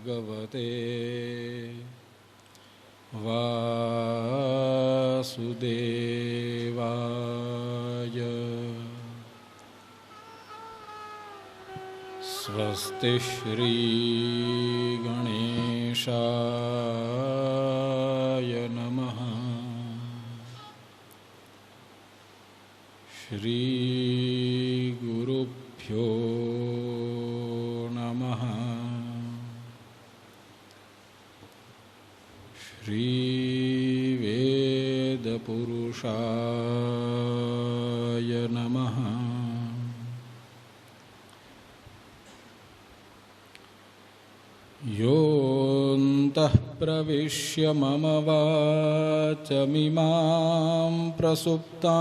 भगवते वासुदेवाय। स्वस्ति श्री गणेशाय नमः। श्री गुरुभ्यो नमः। श्री वेदपुरुषाय नमः। योऽन्तः प्रविश्य मम वाचमिमां प्रसुप्तां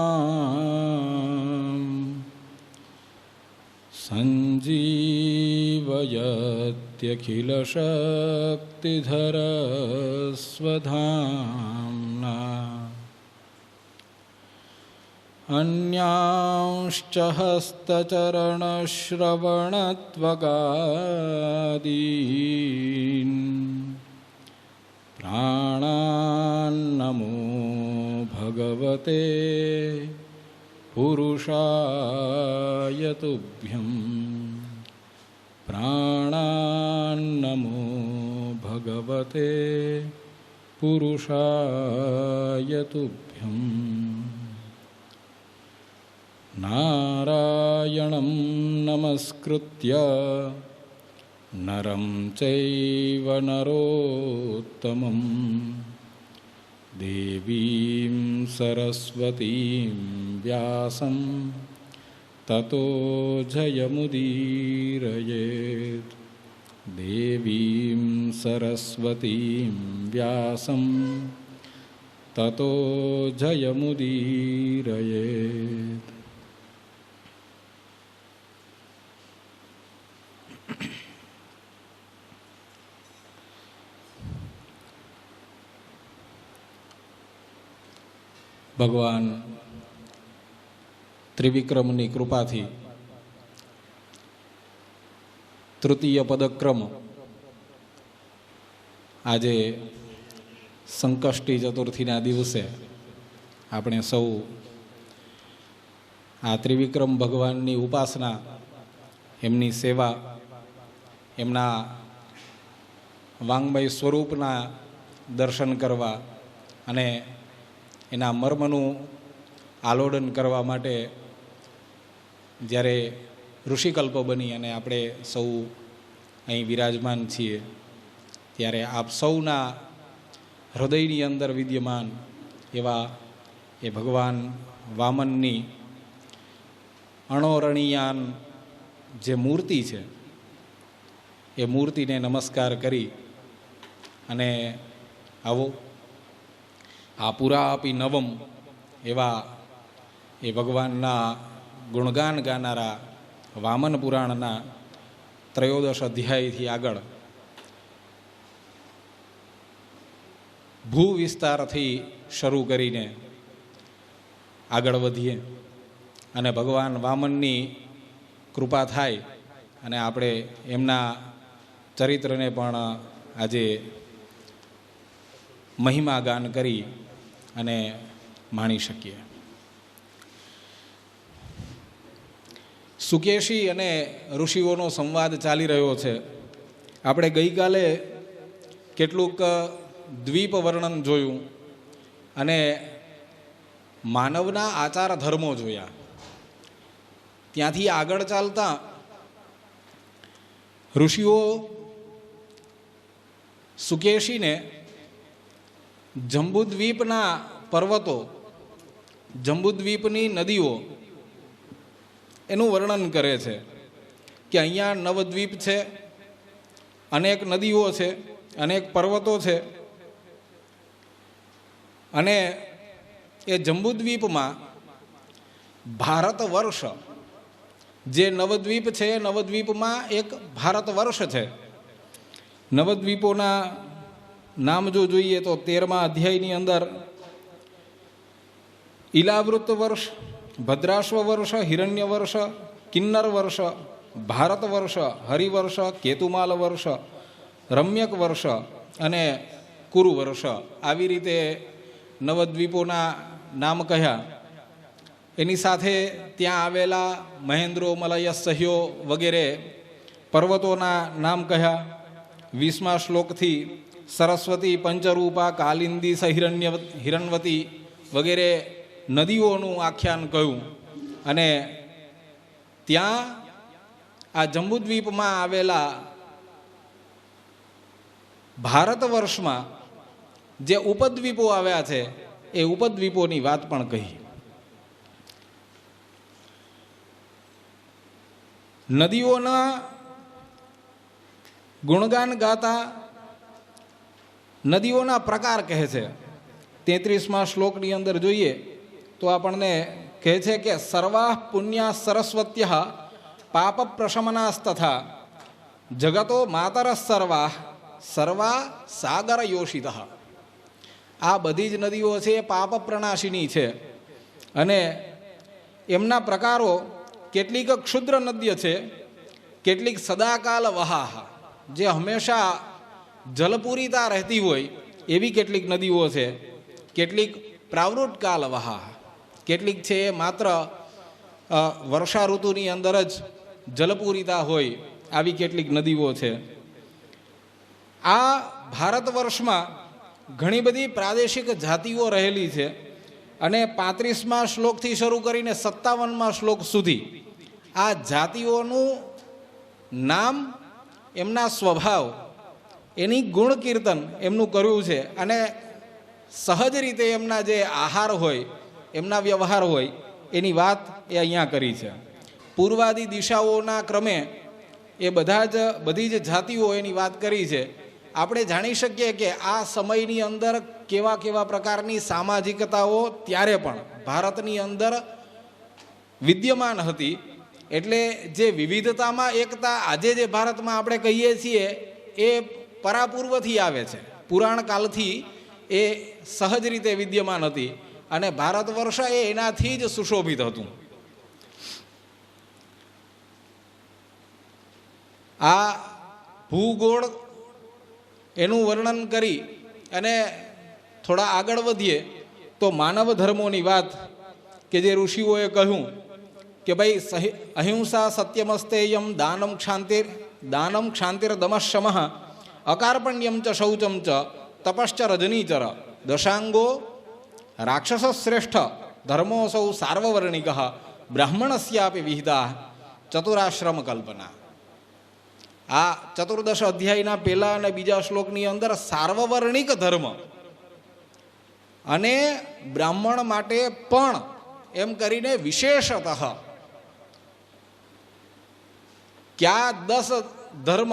सञ्जीवयत्यखिलशक्तिधरस्वधाम्ना अन्यांश्च हस्तचरणश्रवणत्वगादीन् प्राणान्नमो भगवते पुरुषाय तुभ्यं। प्राणान्नमो भगवते पुरुषाय तुभ्यम्। नारायणं नमस्कृत्य नरं चैव नरोत्तमं देवीं सरस्वतीं व्यासं ततो जयमुदीरयेत्। देवीं सरस्वतीं व्यासं ततो जयमुदीरयेत्। ભગવાન ત્રિવિક્રમની કૃપાથી તૃતીય પદક્રમ આજે સંકષ્ટી ચતુર્થીના દિવસે આપણે સૌ આ ત્રિવિક્રમ ભગવાનની ઉપાસના, એમની સેવા, એમના વાંગમય સ્વરૂપના દર્શન કરવા અને એના મર્મનું આલોડન કરવા માટે જ્યારે ઋષિકલ્પ બની અને આપણે સૌ અહીં વિરાજમાન છીએ, ત્યારે આપ સૌના હૃદયની અંદર વિદ્યમાન એવા એ ભગવાન વામનની અણોરણીયાન જે મૂર્તિ છે, એ મૂર્તિને નમસ્કાર કરી અને આવો આ પુરાપી નવમ એવા એ ભગવાનના ગુણગાન ગાનારા વામન પુરાણના 13 અધ્યાયથી આગળ ભૂ વિસ્તારથી શરૂ કરીને આગળ વધીએ અને ભગવાન વામનની કૃપા થાય અને આપણે એમના ચરિત્રને પણ આજે મહિમા ગાન કરી અને માણી શકીએ. સુકેશી અને ઋષિઓનો સંવાદ ચાલી રહ્યો છે. આપણે ગઈકાલે કેટલુંક દ્વીપ વર્ણન જોયું અને માનવના આચાર ધર્મો જોયા. ત્યાંથી આગળ ચાલતા ઋષિઓ સુકેશીને જંબુદ્વીપના પર્વતો, જંબુદ્વીપની નદીઓ એનું વર્ણન કરે છે કે અહીંયા નવદ્વીપ છે, અનેક નદીઓ છે, અનેક પર્વતો છે અને એ જંબુદ્વીપમાં ભારત વર્ષ જે નવદ્વીપ છે, નવદ્વીપમાં એક ભારત વર્ષ છે. નવદ્વીપોના નામ જો જોઈએ તો 13મા અધ્યાયની અંદર ઈલાવૃત વર્ષ, ભદ્રાશ્વ વર્ષ, હિરણ્ય વર્ષ, કિન્નર વર્ષ, ભારત વર્ષ, હરિવર્ષ, કેતુમાલ વર્ષ રમ્યક વર્ષ અને કુરુ વર્ષ આવી રીતે નવદ્વીપોના નામ કહ્યા. એની સાથે ત્યાં આવેલા મહેન્દ્રો, મલય, સહ્યો વગેરે પર્વતોના નામ કહ્યા. 20મા શ્લોકથી સરસ્વતી, પંચરૂપા, કાલિંદી, હિરણવતી વગેરે નદીઓનું આખ્યાન કહ્યું. અને ત્યાં આ જંબુદ્વીપમાં આવેલા ભારત વર્ષમાં જે ઉપદ્વીપો આવ્યા છે એ ઉપદ્વીપોની વાત પણ કહી. નદીઓના ગુણગાન ગાતા નદીઓના પ્રકાર કહે છે. 33મા શ્લોકની અંદર જોઈએ તો આપણને કહે છે કે સર્વા પુણ્યા સરસ્વત્ય પાપ પ્રશમનાસ્તથા જગતો માતર સર્વા સાગર યોષિત. આ બધી જ નદીઓ છે એ પાપ પ્રણાશિની છે અને એમના પ્રકારો કેટલીક ક્ષુદ્ર નદીઓ છે, કેટલીક સદાકાલ વહાહ જે હંમેશા જલપૂરિતા રહેતી હોય એવી કેટલીક નદીઓ છે, કેટલીક પ્રાવૃત્તકાલ વહાહ, કેટલીક છે એ માત્ર વર્ષા ઋતુની અંદર જ જલપૂરિતા હોય આવી કેટલીક નદીઓ છે. આ ભારત વર્ષમાં ઘણી બધી પ્રાદેશિક જાતિઓ રહેલી છે અને 35મા શ્લોકથી શરૂ કરીને 57મા શ્લોક સુધી આ જાતિઓનું નામ, એમના સ્વભાવ, એની ગુણ કીર્તન એમનું કર્યું છે અને સહજ રીતે એમના જે આહાર હોય, એમના વ્યવહાર હોય એની વાત એ અહીંયા કરી છે. પૂર્વાદી દિશાઓના ક્રમે એ બધી જ જાતિઓ એની વાત કરી છે. આપણે જાણી શકીએ કે આ સમયની અંદર કેવા કેવા પ્રકારની સામાજિકતાઓ ત્યારે પણ ભારતની અંદર વિદ્યમાન હતી. એટલે જે વિવિધતામાં એકતા આજે જે ભારતમાં આપણે કહીએ છીએ એ પરાપૂર્વથી આવે છે, પુરાણ કાળથી એ સહજ રીતે વિદ્યમાન હતી અને ભારત વર્ષ એ એનાથી જ સુશોભિત હતું. આ ભૂગોળ એનું વર્ણન કરી અને થોડા આગળ વધીએ તો માનવ ધર્મોની વાત કે જે ઋષિઓએ કહ્યું કે ભાઈ અહિંસા સત્યમસ્તેયમ દાનમ ક્ષાંતિર દમશમઃ અકાર્પણ્યમ ચ શૌચમ ચ તપશ્ચ રજનીચર દશાંગો રાક્ષસ શ્રેષ્ઠ ધર્મોસૌ સાર્વવર્ણિક બ્રાહ્મણસ્યાપી વિહિતા ચતુરાશ્રમ કલ્પના. આ 14 અધ્યાયના પહેલા અને બીજા શ્લોકની અંદર સાર્વવર્ણિક ધર્મ અને બ્રાહ્મણ માટે પણ એમ કરીને વિશેષતઃ ક્યાં 10 ધર્મ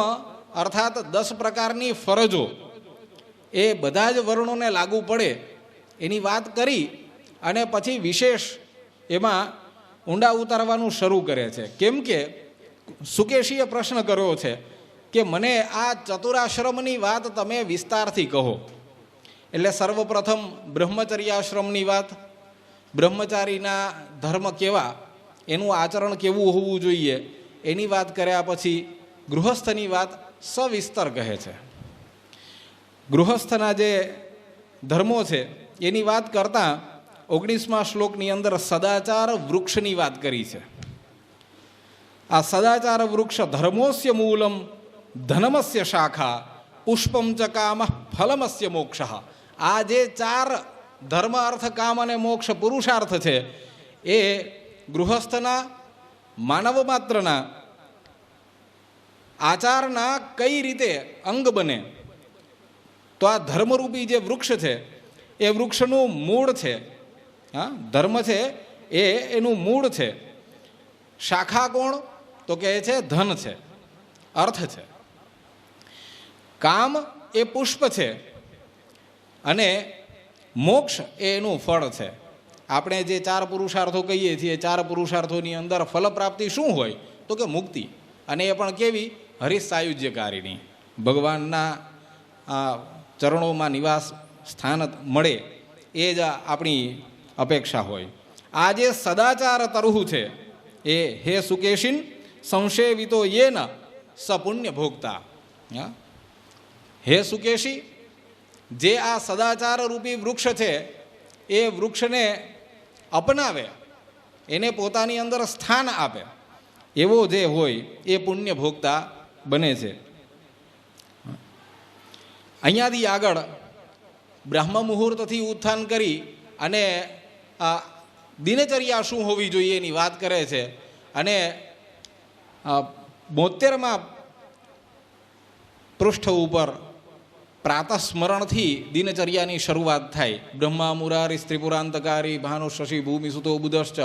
અર્થાત 10 પ્રકારની ફરજો એ બધા જ વર્ણોને લાગુ પડે એની વાત કરી અને પછી વિશેષ એમાં ઊંડા ઉતારવાનું શરૂ કરે છે. કેમ કે સુકેશીએ પ્રશ્ન કર્યો છે કે મને આ ચતુરાશ્રમની વાત તમે વિસ્તારથી કહો. એટલે સર્વપ્રથમ બ્રહ્મચર્યાશ્રમની વાત, બ્રહ્મચારીના ધર્મ કેવા, એનું આચરણ કેવું હોવું જોઈએ એની વાત કર્યા પછી ગૃહસ્થની વાત સવિસ્તર કહે છે. ગૃહસ્થના જે ધર્મો છે એની વાત કરતાં 19મા શ્લોકની અંદર સદાચાર વૃક્ષની વાત કરી છે. આ સદાચાર વૃક્ષ ધર્મોસ્ય મૂલમ ધનમસ્ય શાખા પુષ્પમ ચ કામ ફલમસ્ય મોક્ષ. આ જે 4 ધર્મ, અર્થ, કામ અને મોક્ષ પુરુષાર્થ છે એ ગૃહસ્થના, માનવ માત્રના આચારના કઈ રીતે અંગ બને. તો આ ધર્મરૂપી જે વૃક્ષ છે એ વૃક્ષનું મૂળ છે. ધર્મ છે એ એનું મૂળ છે. શાખા કોણ? તો કહે છે ધન છે, અર્થ છે. કામ એ પુષ્પ છે અને મોક્ષ એ એનું ફળ છે. આપણે જે 4 પુરુષાર્થો કહીએ છીએ, 4 પુરુષાર્થોની અંદર ફલ પ્રાપ્તિ શું હોય તો કે મુક્તિ, અને એ પણ કેવી? હરિસાયુજ્યકારીની, ભગવાનના ચરણોમાં નિવાસ સ્થાન મળે એ જ આપણી અપેક્ષા હોય. આ જે સદાચાર તરહુ છે એ હે સુકેશિન સંશેવિતો યેન સ પુણ્ય ભોગતા. હે સુકેશી, જે આ સદાચાર રૂપી વૃક્ષ છે એ વૃક્ષને અપનાવે, એને પોતાની અંદર સ્થાન આપે, એવો જે હોય એ પુણ્ય ભોગતા બને છે. અહીંયાથી આગળ બ્રહ્મ મુહૂર્તથી ઉત્થાન કરી અને આ દિનચર્યા શું હોવી જોઈએ એની વાત કરે છે. અને 72માં પૃષ્ઠ ઉપર પ્રાતઃસ્મરણથી દિનચર્યાની શરૂઆત થાય. બ્રહ્મા મુરારી સ્ત્રીપુરાંતકારી ભાનુ શશી ભૂમિ સુતો બુધશ્ચ,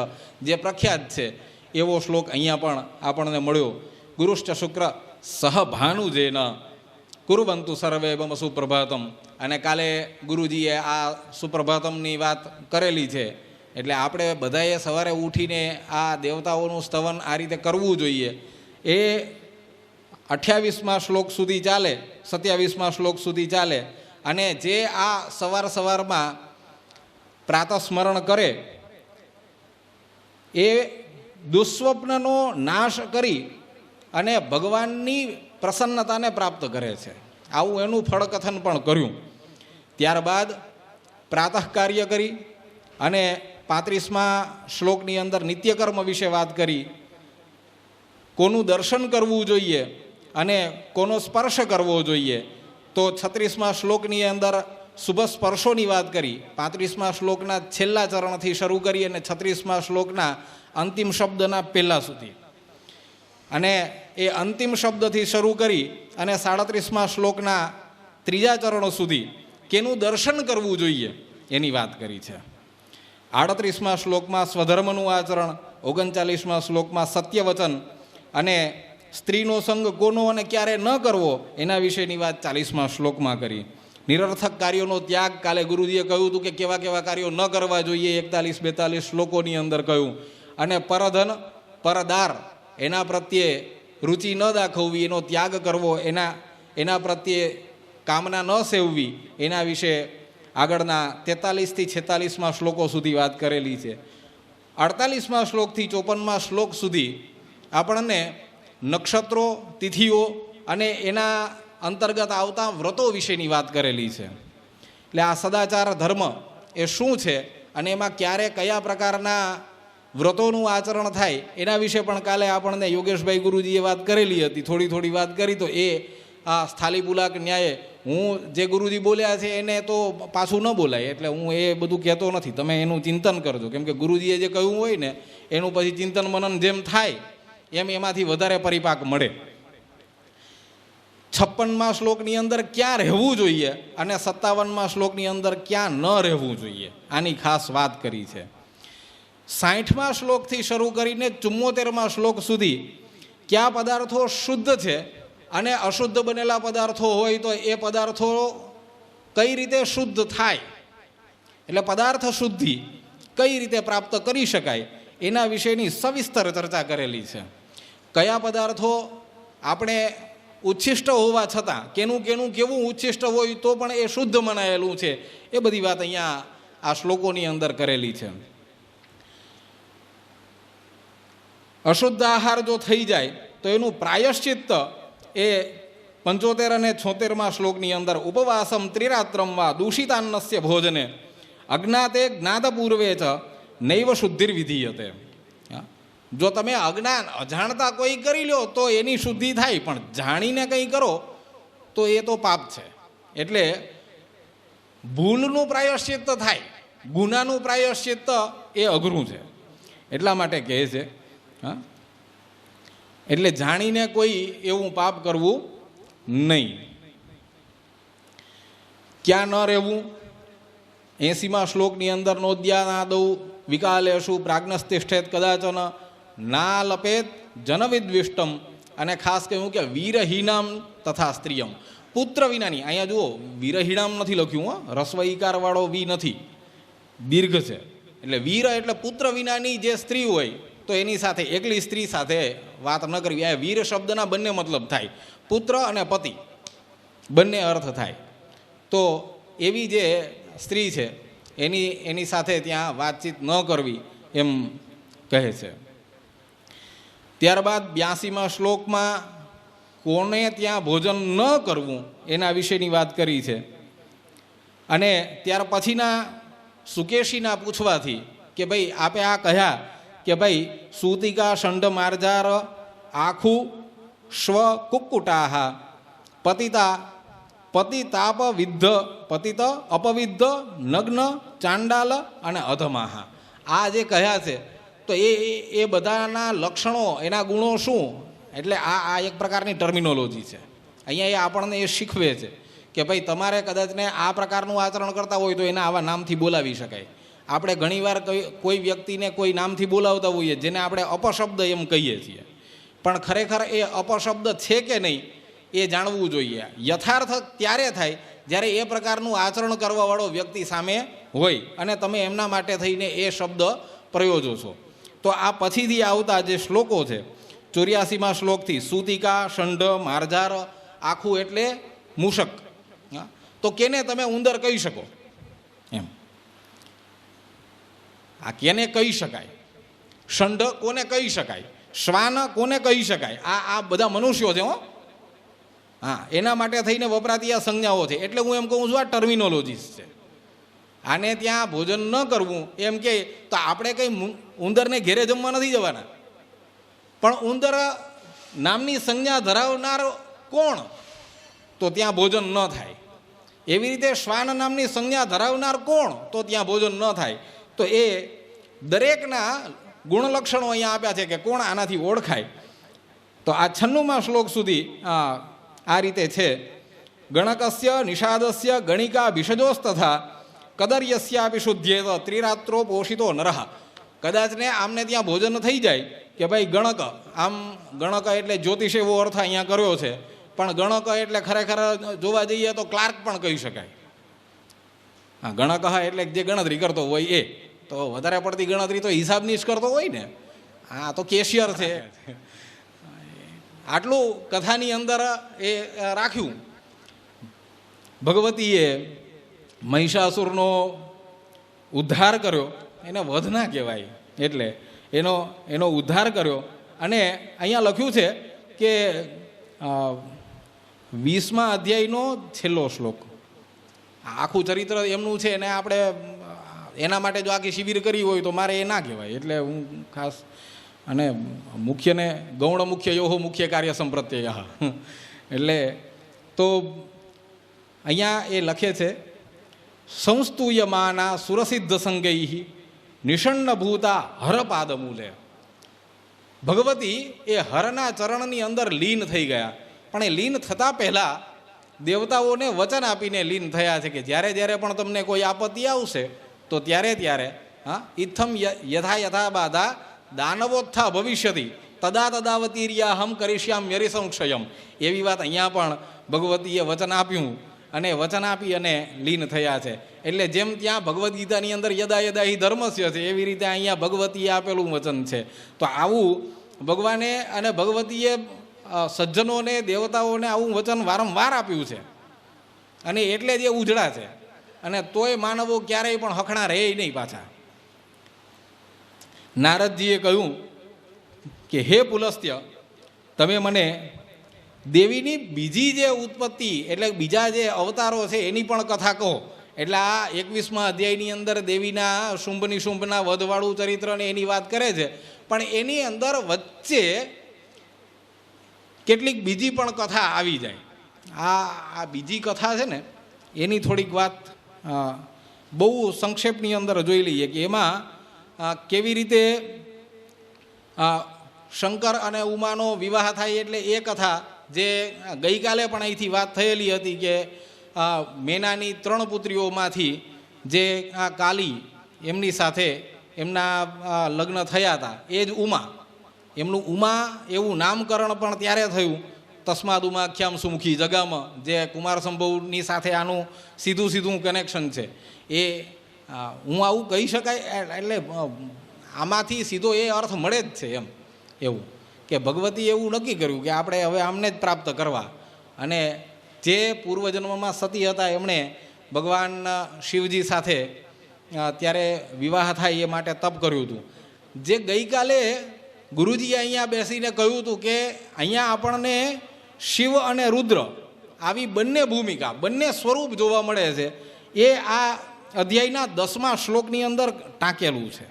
જે પ્રખ્યાત છે એવો શ્લોક અહીંયા પણ આપણને મળ્યો. ગુરુશ્ચ શુક્ર સહ ભાનુ જેન કુર્વંતુ સર્વે બમ સુપ્રભાતમ. અને કાલે ગુરુજીએ આ સુપ્રભાતમની વાત કરેલી છે. એટલે આપણે બધાએ સવારે ઉઠીને આ દેવતાઓનું સ્તવન આ રીતે કરવું જોઈએ. એ 28મા શ્લોક સુધી ચાલે, 27મા શ્લોક સુધી ચાલે. અને જે આ સવારમાં પ્રાતઃસ્મરણ કરે એ દુસ્વપ્નનો નાશ કરી અને ભગવાનની પ્રસન્નતાને પ્રાપ્ત કરે છે. આવું એનું ફળકથન પણ કર્યું. ત્યારબાદ પ્રાતઃ કાર્ય કરી અને 35મા શ્લોકની અંદર નિત્યકર્મ વિશે વાત કરી. કોનું દર્શન કરવું જોઈએ અને કોનો સ્પર્શ કરવો જોઈએ. તો 36મા શ્લોકની અંદર શુભ સ્પર્શોની વાત કરી. 35મા શ્લોકના છેલ્લા ચરણથી શરૂ કરી અને 36મા શ્લોકના અંતિમ શબ્દના પહેલા સુધી. અને એ અંતિમ શબ્દથી શરૂ કરી અને 37મા શ્લોકના ત્રીજા ચરણ સુધી કેનું દર્શન કરવું જોઈએ એની વાત કરી છે. 38મા શ્લોકમાં સ્વધર્મનું આચરણ, 39મા શ્લોકમાં સત્યવચન અને સ્ત્રીનો સંગ કોનો અને ક્યારે ન કરવો એના વિશેની વાત 40મા શ્લોકમાં કરી. નિરર્થક કાર્યોનો ત્યાગ કાલે ગુરુજીએ કહ્યું હતું કે કેવા કેવા કાર્યો ન કરવા જોઈએ, 41-42 શ્લોકોની અંદર કહ્યું. અને પરધન પરદાર એના પ્રત્યે રુચિ ન દાખવવી, એનો ત્યાગ કરવો, એના પ્રત્યે કામના ન સેવવી, એના વિશે આગળના 43થી 46મા શ્લોકો સુધી વાત કરેલી છે. 48મા શ્લોકથી 54મા શ્લોક સુધી આપણને નક્ષત્રો, તિથિઓ અને એના અંતર્ગત આવતા વ્રતો વિશેની વાત કરેલી છે. એટલે આ સદાચાર ધર્મ એ શું છે અને એમાં ક્યારે કયા પ્રકારના વ્રતોનું આચરણ થાય એના વિશે પણ કાલે આપણને યોગેશભાઈ ગુરુજીએ વાત કરેલી હતી. થોડી વાત કરી. તો એ આ સ્થાલીપુલાક ન્યાયે હું જે ગુરુજી બોલ્યા છે એને તો પાછું ન બોલાય, એટલે હું એ બધું કહેતો નથી. તમે એનું ચિંતન કરજો, કેમ કે ગુરુજીએ જે કહ્યું હોય ને એનું પછી ચિંતન મનન જેમ થાય એમ એમાંથી વધારે પરિપાક મળે. 56મા શ્લોકની અંદર ક્યાં રહેવું જોઈએ અને 57મા શ્લોકની અંદર ક્યાં ન રહેવું જોઈએ આની ખાસ વાત કરી છે. 60મા શ્લોકથી શરૂ કરીને 74મા શ્લોક સુધી કયા પદાર્થો શુદ્ધ છે અને અશુદ્ધ બનેલા પદાર્થો હોય તો એ પદાર્થો કઈ રીતે શુદ્ધ થાય, એટલે પદાર્થ શુદ્ધિ કઈ રીતે પ્રાપ્ત કરી શકાય એના વિશેની સવિસ્તર ચર્ચા કરેલી છે. કયા પદાર્થો આપણે ઉચ્છિષ્ટ હોવા છતાં કેવું ઉચ્છિષ્ટ હોય તો પણ એ શુદ્ધ મનાયેલું છે, એ બધી વાત અહીંયા આ શ્લોકોની અંદર કરેલી છે. અશુદ્ધ આહાર જો થઈ જાય તો એનું પ્રાયશ્ચિત્ત એ 75 અને 76મા શ્લોકની અંદર ઉપવાસમ ત્રિરાત્રમ વા દૂષિતાન્નસ્ય ભોજને અજ્ઞાતે જ્ઞાતપૂર્વે ચ નૈવ શુદ્ધિર્વિધીયતે. જો તમે અજાણતા કોઈ કરી લો તો એની શુદ્ધિ થાય, પણ જાણીને કંઈ કરો તો એ તો પાપ છે. એટલે ભૂલનું પ્રાયશ્ચિત્ત થાય, ગુનાનું પ્રાયશ્ચિત્ત એ અઘરું છે. એટલા માટે કહે છે એટલે જાણીને કોઈ એવું પાપ કરવું નહીં. ક્યાં ન રહેવું? 80મા શ્લોકની અંદર નોદ્યાનાદૌ વિકાલેશુ પ્રાજ્ઞસ્તિષ્ઠેત કદાચન ના લપેત જનવિદ્વિષ્ટમ. અને ખાસ કહ્યું કે વીરહીનામ તથા સ્ત્રીયમ, પુત્ર વિનાની. અહીંયા જુઓ વીરહીણામ નથી લખ્યું, રસ્વઈકારવાળો વી નથી, દીર્ઘ છે. એટલે વીર એટલે પુત્ર વિનાની જે સ્ત્રી હોય તો એની સાથે, એકલી સ્ત્રી સાથે વાત ન કરવી. આ વીર શબ્દના બંને મતલબ થાય, પુત્ર અને પતિ બંને અર્થ થાય. તો એવી જે સ્ત્રી છે એની સાથે ત્યાં વાતચીત ન કરવી એમ કહે છે. ત્યારબાદ 82મા શ્લોકમાં કોને ત્યાં ભોજન ન કરવું એના વિશેની વાત કરી છે. અને ત્યાર પછીના સુકેશીના પૂછવાથી કે ભાઈ આપે આ કહ્યા કે ભાઈ સૂતિકા ષંડ માર્જાર આખું સ્વ કુક્કુટાહ પતિતા પતિતાપ વિદ્ધ પતિત અપવિદ્ધ નગ્ન ચાંડાલ અને અધમાહ. આ જે કહ્યા છે તો એ બધાના લક્ષણો એના ગુણો શું, એટલે આ એક પ્રકારની ટર્મિનોલોજી છે. અહીંયા એ આપણને એ શીખવે છે કે ભાઈ તમારે કદાચને આ પ્રકારનું આચરણ કરતા હોય તો એને આવા નામથી બોલાવી શકાય. આપણે ઘણીવાર કોઈ વ્યક્તિને કોઈ નામથી બોલાવતા હોઈએ જેને આપણે અપશબ્દ એમ કહીએ છીએ, પણ ખરેખર એ અપશબ્દ છે કે નહીં એ જાણવું જોઈએ. યથાર્થ ત્યારે થાય જ્યારે એ પ્રકારનું આચરણ કરવાવાળો વ્યક્તિ સામે હોય અને તમે એમના માટે થઈને એ શબ્દ પ્રયોજો છો. તો આ પછીથી આવતા જે શ્લોકો છે 84મા શ્લોકથી સૂતિકા ષંડ માર્જાર આખું એટલે મૂષક, તો કેને તમે ઉંદર કહી શકો એમ, આ કેને કહી શકાય, ષંડ કોને કહી શકાય, શ્વાન કોને કહી શકાય, આ બધા મનુષ્યો છે. હા, એના માટે થઈને વપરાતી આ સંજ્ઞાઓ છે. એટલે હું એમ કહું છું આ ટર્મિનોલોજીસ છે. આને ત્યાં ભોજન ન કરવું એમ કે તો આપણે કંઈ ઉંદરને ઘેરે જમવા નથી જવાના, પણ ઉંદર નામની સંજ્ઞા ધરાવનાર કોણ, તો ત્યાં ભોજન ન થાય. એવી રીતે શ્વાન નામની સંજ્ઞા ધરાવનાર કોણ, તો ત્યાં ભોજન ન થાય. તો એ દરેકના ગુણલક્ષણો અહીંયા આપ્યા છે કે કોણ આનાથી ઓળખાય. તો આ 96મા શ્લોક સુધી આ રીતે છે. ગણકસ્ય નિષાદસ્ય ગણિકા ભિષજોસ તથા કદર્યસ્યાપી શુદ્ધ્યેત ત્રિરાત્રો પોષિતો નરહ. કદાચ ને આમને ત્યાં ભોજન થઈ જાય કે ભાઈ ગણક, આમ ગણક એટલે જ્યોતિષ એવો અર્થ અહીંયા કર્યો છે, પણ ગણક એટલે ખરેખર જોવા જઈએ તો ક્લાર્ક પણ કહી શકાય. હા, ગણક એટલે જે ગણતરી કરતો હોય એ, તો વધારે પડતી ગણતરી તો હિસાબની જ કરતો હોય ને. હા, તો કેશિયર છે. આટલું કથાની અંદર એ રાખ્યું. ભગવતીએ મહિષાસુરનો ઉદ્ધાર કર્યો, એને વધ ના કહેવાય, એટલે એનો ઉદ્ધાર કર્યો. અને અહીંયા લખ્યું છે કે 20મા અધ્યાયનો છેલ્લો શ્લોક, આખું ચરિત્ર એમનું છે ને આપણે એના માટે જો આખી શિબિર કરી હોય તો મારે એ ના કહેવાય. એટલે હું ખાસ અને મુખ્યને ગૌણ મુખ્ય યોહો મુખ્ય કાર્ય સંપ્રત્યય, એટલે તો અહીંયા એ લખે છે સંસ્તુયમાના સુરસિદ્ધ સંગૈ નિષણ્ણભૂતા હરપાદમૂલે. ભગવતી એ હરના ચરણની અંદર લીન થઈ ગયા, પણ એ લીન થતાં પહેલાં દેવતાઓને વચન આપીને લીન થયા છે કે જ્યારે જ્યારે પણ તમને કોઈ આપત્તિ આવશે તો ત્યારે ઇથમ યથા યથા બાધા દાનવોત્થા ભવિષ્યતિ તદા તદાવતીર્યાહમ કરીશ્યામ યરિસંક્ષયમ. એવી વાત અહીંયા પણ ભગવતીએ વચન આપ્યું અને વચન આપી અને લીન થયા છે. એટલે જેમ ત્યાં ભગવદ્ ગીતાની અંદર યદા યદા હિ ધર્મસ્ય છે, એવી રીતે અહીંયા ભગવતીએ આપેલું વચન છે. તો આવું ભગવાને અને ભગવતીએ સજ્જનોને દેવતાઓને આવું વચન વારંવાર આપ્યું છે, અને એટલે જ એ ઉજળા છે. અને તોય માનવો ક્યારેય પણ હખણા રહે નહીં પાછા. નારદજીએ કહ્યું કે હે પુલસ્ત્ય, તમે મને દેવીની બીજી જે ઉત્પત્તિ એટલે બીજા જે અવતારો છે એની પણ કથા કહો. એટલે આ 21મા અધ્યાયની અંદર દેવીના શુંભના વધવાળું ચરિત્ર ને એની વાત કરે છે, પણ એની અંદર વચ્ચે કેટલીક બીજી પણ કથા આવી જાય. આ બીજી કથા છે ને એની થોડીક વાત બહુ સંક્ષેપની અંદર જોઈ લઈએ કે એમાં કેવી રીતે શંકર અને ઉમાનો વિવાહ થાય. એટલે એ કથા જે ગઈકાલે પણ અહીંથી વાત થયેલી હતી કે મેનાની 3 પુત્રીઓમાંથી જે આ કાલી એમની સાથે એમના લગ્ન થયા હતા, એ જ ઉમા. એમનું ઉમા એવું નામકરણ પણ ત્યારે થયું તસ્માદ ઉમાખ્યામ સુમુખી જગામાં, જે કુમાર સંભવની સાથે આનું સીધું કનેક્શન છે. એ હું આવું કહી શકાય, એટલે આમાંથી સીધો એ અર્થ મળે જ છે એમ. એવું કે ભગવતી એવું નક્કી કર્યું કે આપણે હવે આમને જ પ્રાપ્ત કરવા. અને જે પૂર્વજન્મમાં સતી હતા એમણે ભગવાન શિવજી સાથે ત્યારે વિવાહ થાય એ માટે તપ કર્યું હતું. જે ગઈકાલે ગુરુજીએ અહીંયા બેસીને કહ્યું હતું કે અહીંયા આપણને શિવ અને રુદ્ર આવી બંને ભૂમિકા, બંને સ્વરૂપ જોવા મળે છે. એ આ અધ્યાયના 10મા શ્લોકની અંદર ટાંકેલું છે.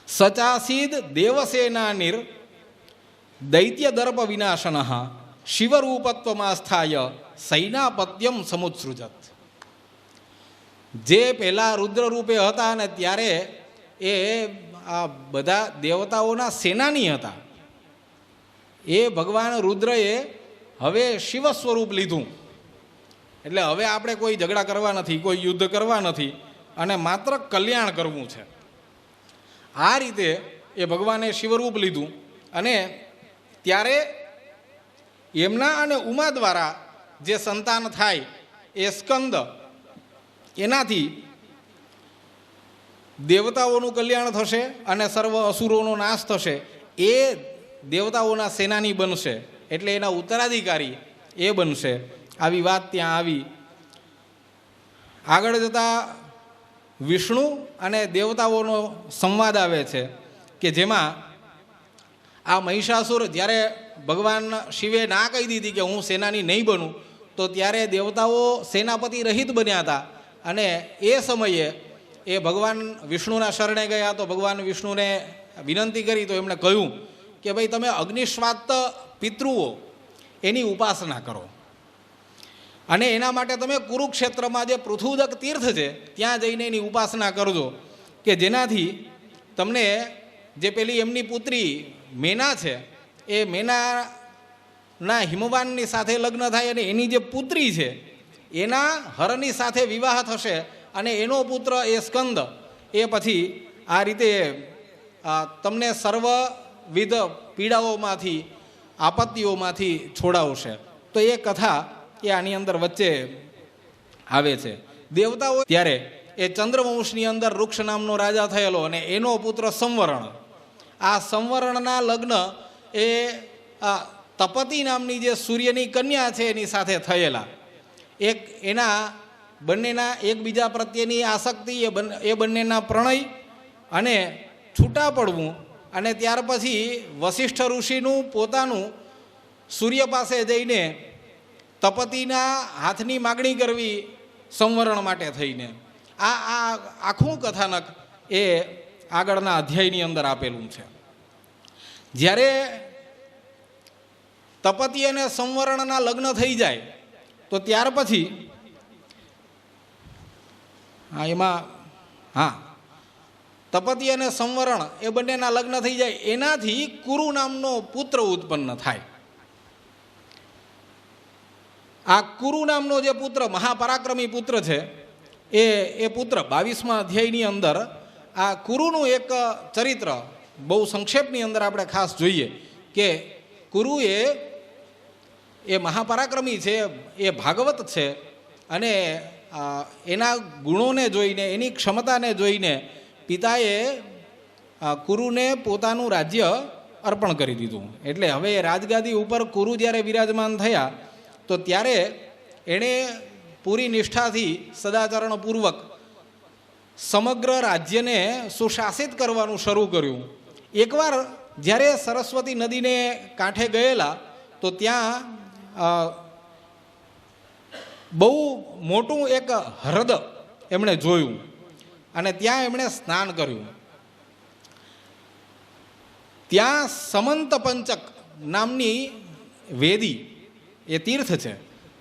સચાસીદ દેવસેનાનિર દૈત્ય દર્પ વિનાશન શિવરૂપત્વમાસ્થાય સૈનાપત્યમ સમુત્સૃજત. જે પહેલાં રુદ્ર રૂપે હતા અને ત્યારે એ આ બધા દેવતાઓના સેનાની હતા, એ ભગવાન રુદ્રએ હવે શિવ સ્વરૂપ લીધું. એટલે હવે આપણે કોઈ ઝઘડા કરવા નથી, કોઈ યુદ્ધ કરવા નથી, અને માત્ર કલ્યાણ કરવું છે. આ રીતે એ ભગવાને શિવરૂપ લીધું. અને ત્યારે એમના અને ઉમા દ્વારા જે સંતાન થાય એ સ્કંદ, એનાથી દેવતાઓનું કલ્યાણ થશે અને સર્વ અસુરોનો નાશ થશે. એ દેવતાઓના સેનાની બનશે, એટલે એના ઉત્તરાધિકારી એ બનશે. આવી વાત ત્યાં આવી. આગળ જતાં વિષ્ણુ અને દેવતાઓનો સંવાદ આવે છે કે જેમાં આ મહિષાસુર, જ્યારે ભગવાન શિવે ના કહી દીધી કે હું સેનાની નહીં બનું, તો ત્યારે દેવતાઓ સેનાપતિ રહિત બન્યા હતા. અને એ સમયે એ ભગવાન વિષ્ણુના શરણે ગયા. તો ભગવાન વિષ્ણુને વિનંતી કરી તો એમણે કહ્યું કે ભાઈ તમે અગ્નિશ્વાત પિતૃઓ એની ઉપાસના કરો, અને એના માટે તમે કુરુક્ષેત્રમાં જે પૃથુદક તીર્થ છે ત્યાં જઈને એની ઉપાસના કરજો, કે જેનાથી તમને જે પેલી એમની પુત્રી મેના છે એ મેનાના હિમવાનની સાથે લગ્ન થાય અને એની જે પુત્રી છે એના હરની સાથે વિવાહ થશે, અને એનો પુત્ર એ સ્કંદ એ પછી આ રીતે તમને સર્વવિધ પીડાઓમાંથી, આપત્તિઓમાંથી છોડાવશે. તો એ કથા એ આની અંદર વચ્ચે આવે છે. દેવતાઓ ત્યારે એ ચંદ્રવંશની અંદર વૃક્ષ નામનો રાજા થયેલો, અને એનો પુત્ર સંવરણ. આ સંવરણના લગ્ન એ તપતી નામની જે સૂર્યની કન્યા છે એની સાથે થયેલા. એક એના બંનેના એકબીજા પ્રત્યેની આસક્તિ, એ બંનેના પ્રણય અને છૂટા પડવું, અને ત્યાર પછી વસિષ્ઠ ઋષિનું પોતાનું સૂર્ય પાસે જઈને તપતીના હાથની માગણી કરવી સંવરણ માટે થઈને. આ આખું કથાનક એ આગળના અધ્યાયની અંદર આપેલું છે. જ્યારે તપતી અને સંવરણના લગ્ન થઈ જાય તો ત્યાર પછી તપતી અને સંવરણ એ બંનેના લગ્ન થઈ જાય, એનાથી કુરુ નામનો પુત્ર ઉત્પન્ન થાય. આ કુરુ નામનો જે પુત્ર, મહાપરાક્રમી પુત્ર છે, એ પુત્ર 22મા અધ્યાયની અંદર આ કુરુનું એક ચરિત્ર બહુ સંક્ષેપની અંદર આપણે ખાસ જોઈએ કે કુરુ એ મહાપરાક્રમી છે, એ ભાગવત છે, અને એના ગુણોને જોઈને, એની ક્ષમતાને જોઈને પિતાએ કુરુને પોતાનું રાજ્ય અર્પણ કરી દીધું. એટલે હવે રાજગાદી ઉપર કુરુ જ્યારે વિરાજમાન થયા તો ત્યારે એણે પૂરી નિષ્ઠાથી સદાચરણપૂર્વક સમગ્ર રાજ્યને સુશાસિત કરવાનું શરૂ કર્યું. એકવાર જ્યારે સરસ્વતી નદીને કાંઠે ગયેલા તો ત્યાં બહુ મોટું એક હ્રદ એમણે જોયું, અને ત્યાં એમણે સ્નાન કર્યું. ત્યાં સમંત પંચક નામની વેદી, એ તીર્થ છે,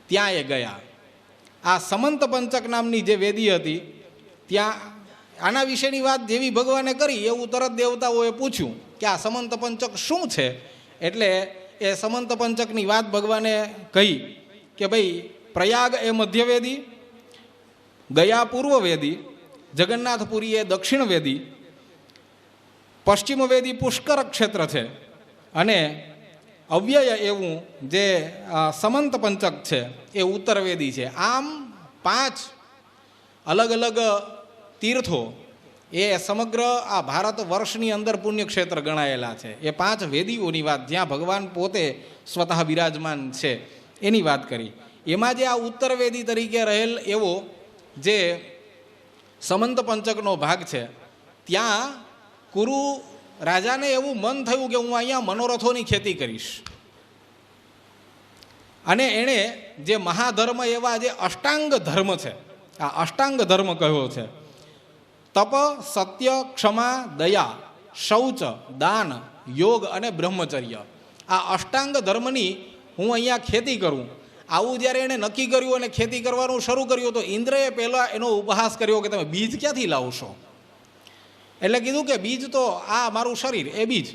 ત્યાં એ ગયા. આ સમંત પંચક નામની જે વેદી હતી ત્યાં આના વિશેની વાત જેવી ભગવાને કરી એવું તરત દેવતાઓએ પૂછ્યું કે આ સમંત પંચક શું છે. એટલે એ સમંત પંચકની વાત ભગવાને કહી કે ભાઈ પ્રયાગ એ મધ્યવેદી, ગયા પૂર્વવેદી, જગન્નાથપુરી એ દક્ષિણ વેદી, પશ્ચિમ વેદી પુષ્કર ક્ષેત્ર છે, અને અવ્યય એવું જે સમંત પંચક છે એ ઉત્તરવેદી છે. આમ 5 અલગ અલગ તીર્થો એ સમગ્ર આ ભારત વર્ષની અંદર પુણ્યક્ષેત્ર ગણાયેલા છે. એ 5 વેદીઓની વાત, જ્યાં ભગવાન પોતે સ્વતઃ બિરાજમાન છે, એની વાત કરી. એમાં જે આ ઉત્તરવેદી તરીકે રહેલ એવો જે સમંત પંચકનો ભાગ છે, ત્યાં કુરુ રાજાને એવું મન થયું કે હું અહીંયા મનોરથોની ખેતી કરીશ. અને એણે જે મહાધર્મ એવા જે અષ્ટાંગ ધર્મ છે, આ અષ્ટાંગ ધર્મ કહ્યો છે. તપ, સત્ય, ક્ષમા, દયા, શૌચ, દાન, યોગ અને બ્રહ્મચર્ય. આ અષ્ટાંગ ધર્મની હું અહીંયા ખેતી કરું. આવું જ્યારે એણે નક્કી કર્યું અને ખેતી કરવાનું શરૂ કર્યું તો ઇન્દ્રએ પહેલાં એનો ઉપહાસ કર્યો કે તમે બીજ ક્યાંથી લાવશો. એટલે કીધું કે બીજ તો આ મારું શરીર એ બીજ.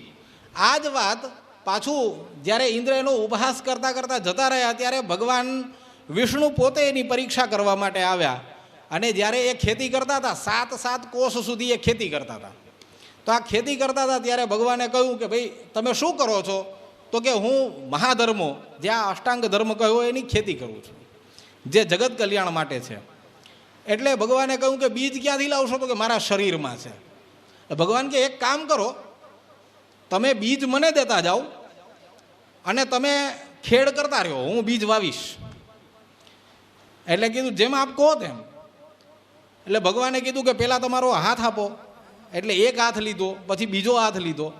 આ જ વાત પાછું જ્યારે ઇન્દ્ર એનો ઉપહાસ કરતાં કરતાં જતા રહ્યા ત્યારે ભગવાન વિષ્ણુ પોતે એની પરીક્ષા કરવા માટે આવ્યા. અને જ્યારે એ ખેતી કરતા હતા 7 કોષ સુધી એ ખેતી કરતા હતા. તો આ ખેતી કરતા હતા ત્યારે ભગવાને કહ્યું કે ભાઈ તમે શું કરો છો. તો કે હું મહાધર્મો જે આ અષ્ટાંગ ધર્મ કહ્યો એની ખેતી કરું છું, જે જગત કલ્યાણ માટે છે. એટલે ભગવાને કહ્યું કે બીજ ક્યાંથી લાવશો. તો કે મારા શરીરમાં છે. ભગવાન કે એક કામ કરો, તમે બીજ મને દેતા જાઓ અને તમે ખેડ કરતા રહ્યો, હું બીજ વાવીશ. એટલે કીધું જેમ આપ કહો તેમ. એટલે ભગવાને કીધું કે પહેલાં તમારો હાથ આપો. એટલે એક હાથ લીધો, પછી બીજો હાથ લીધો.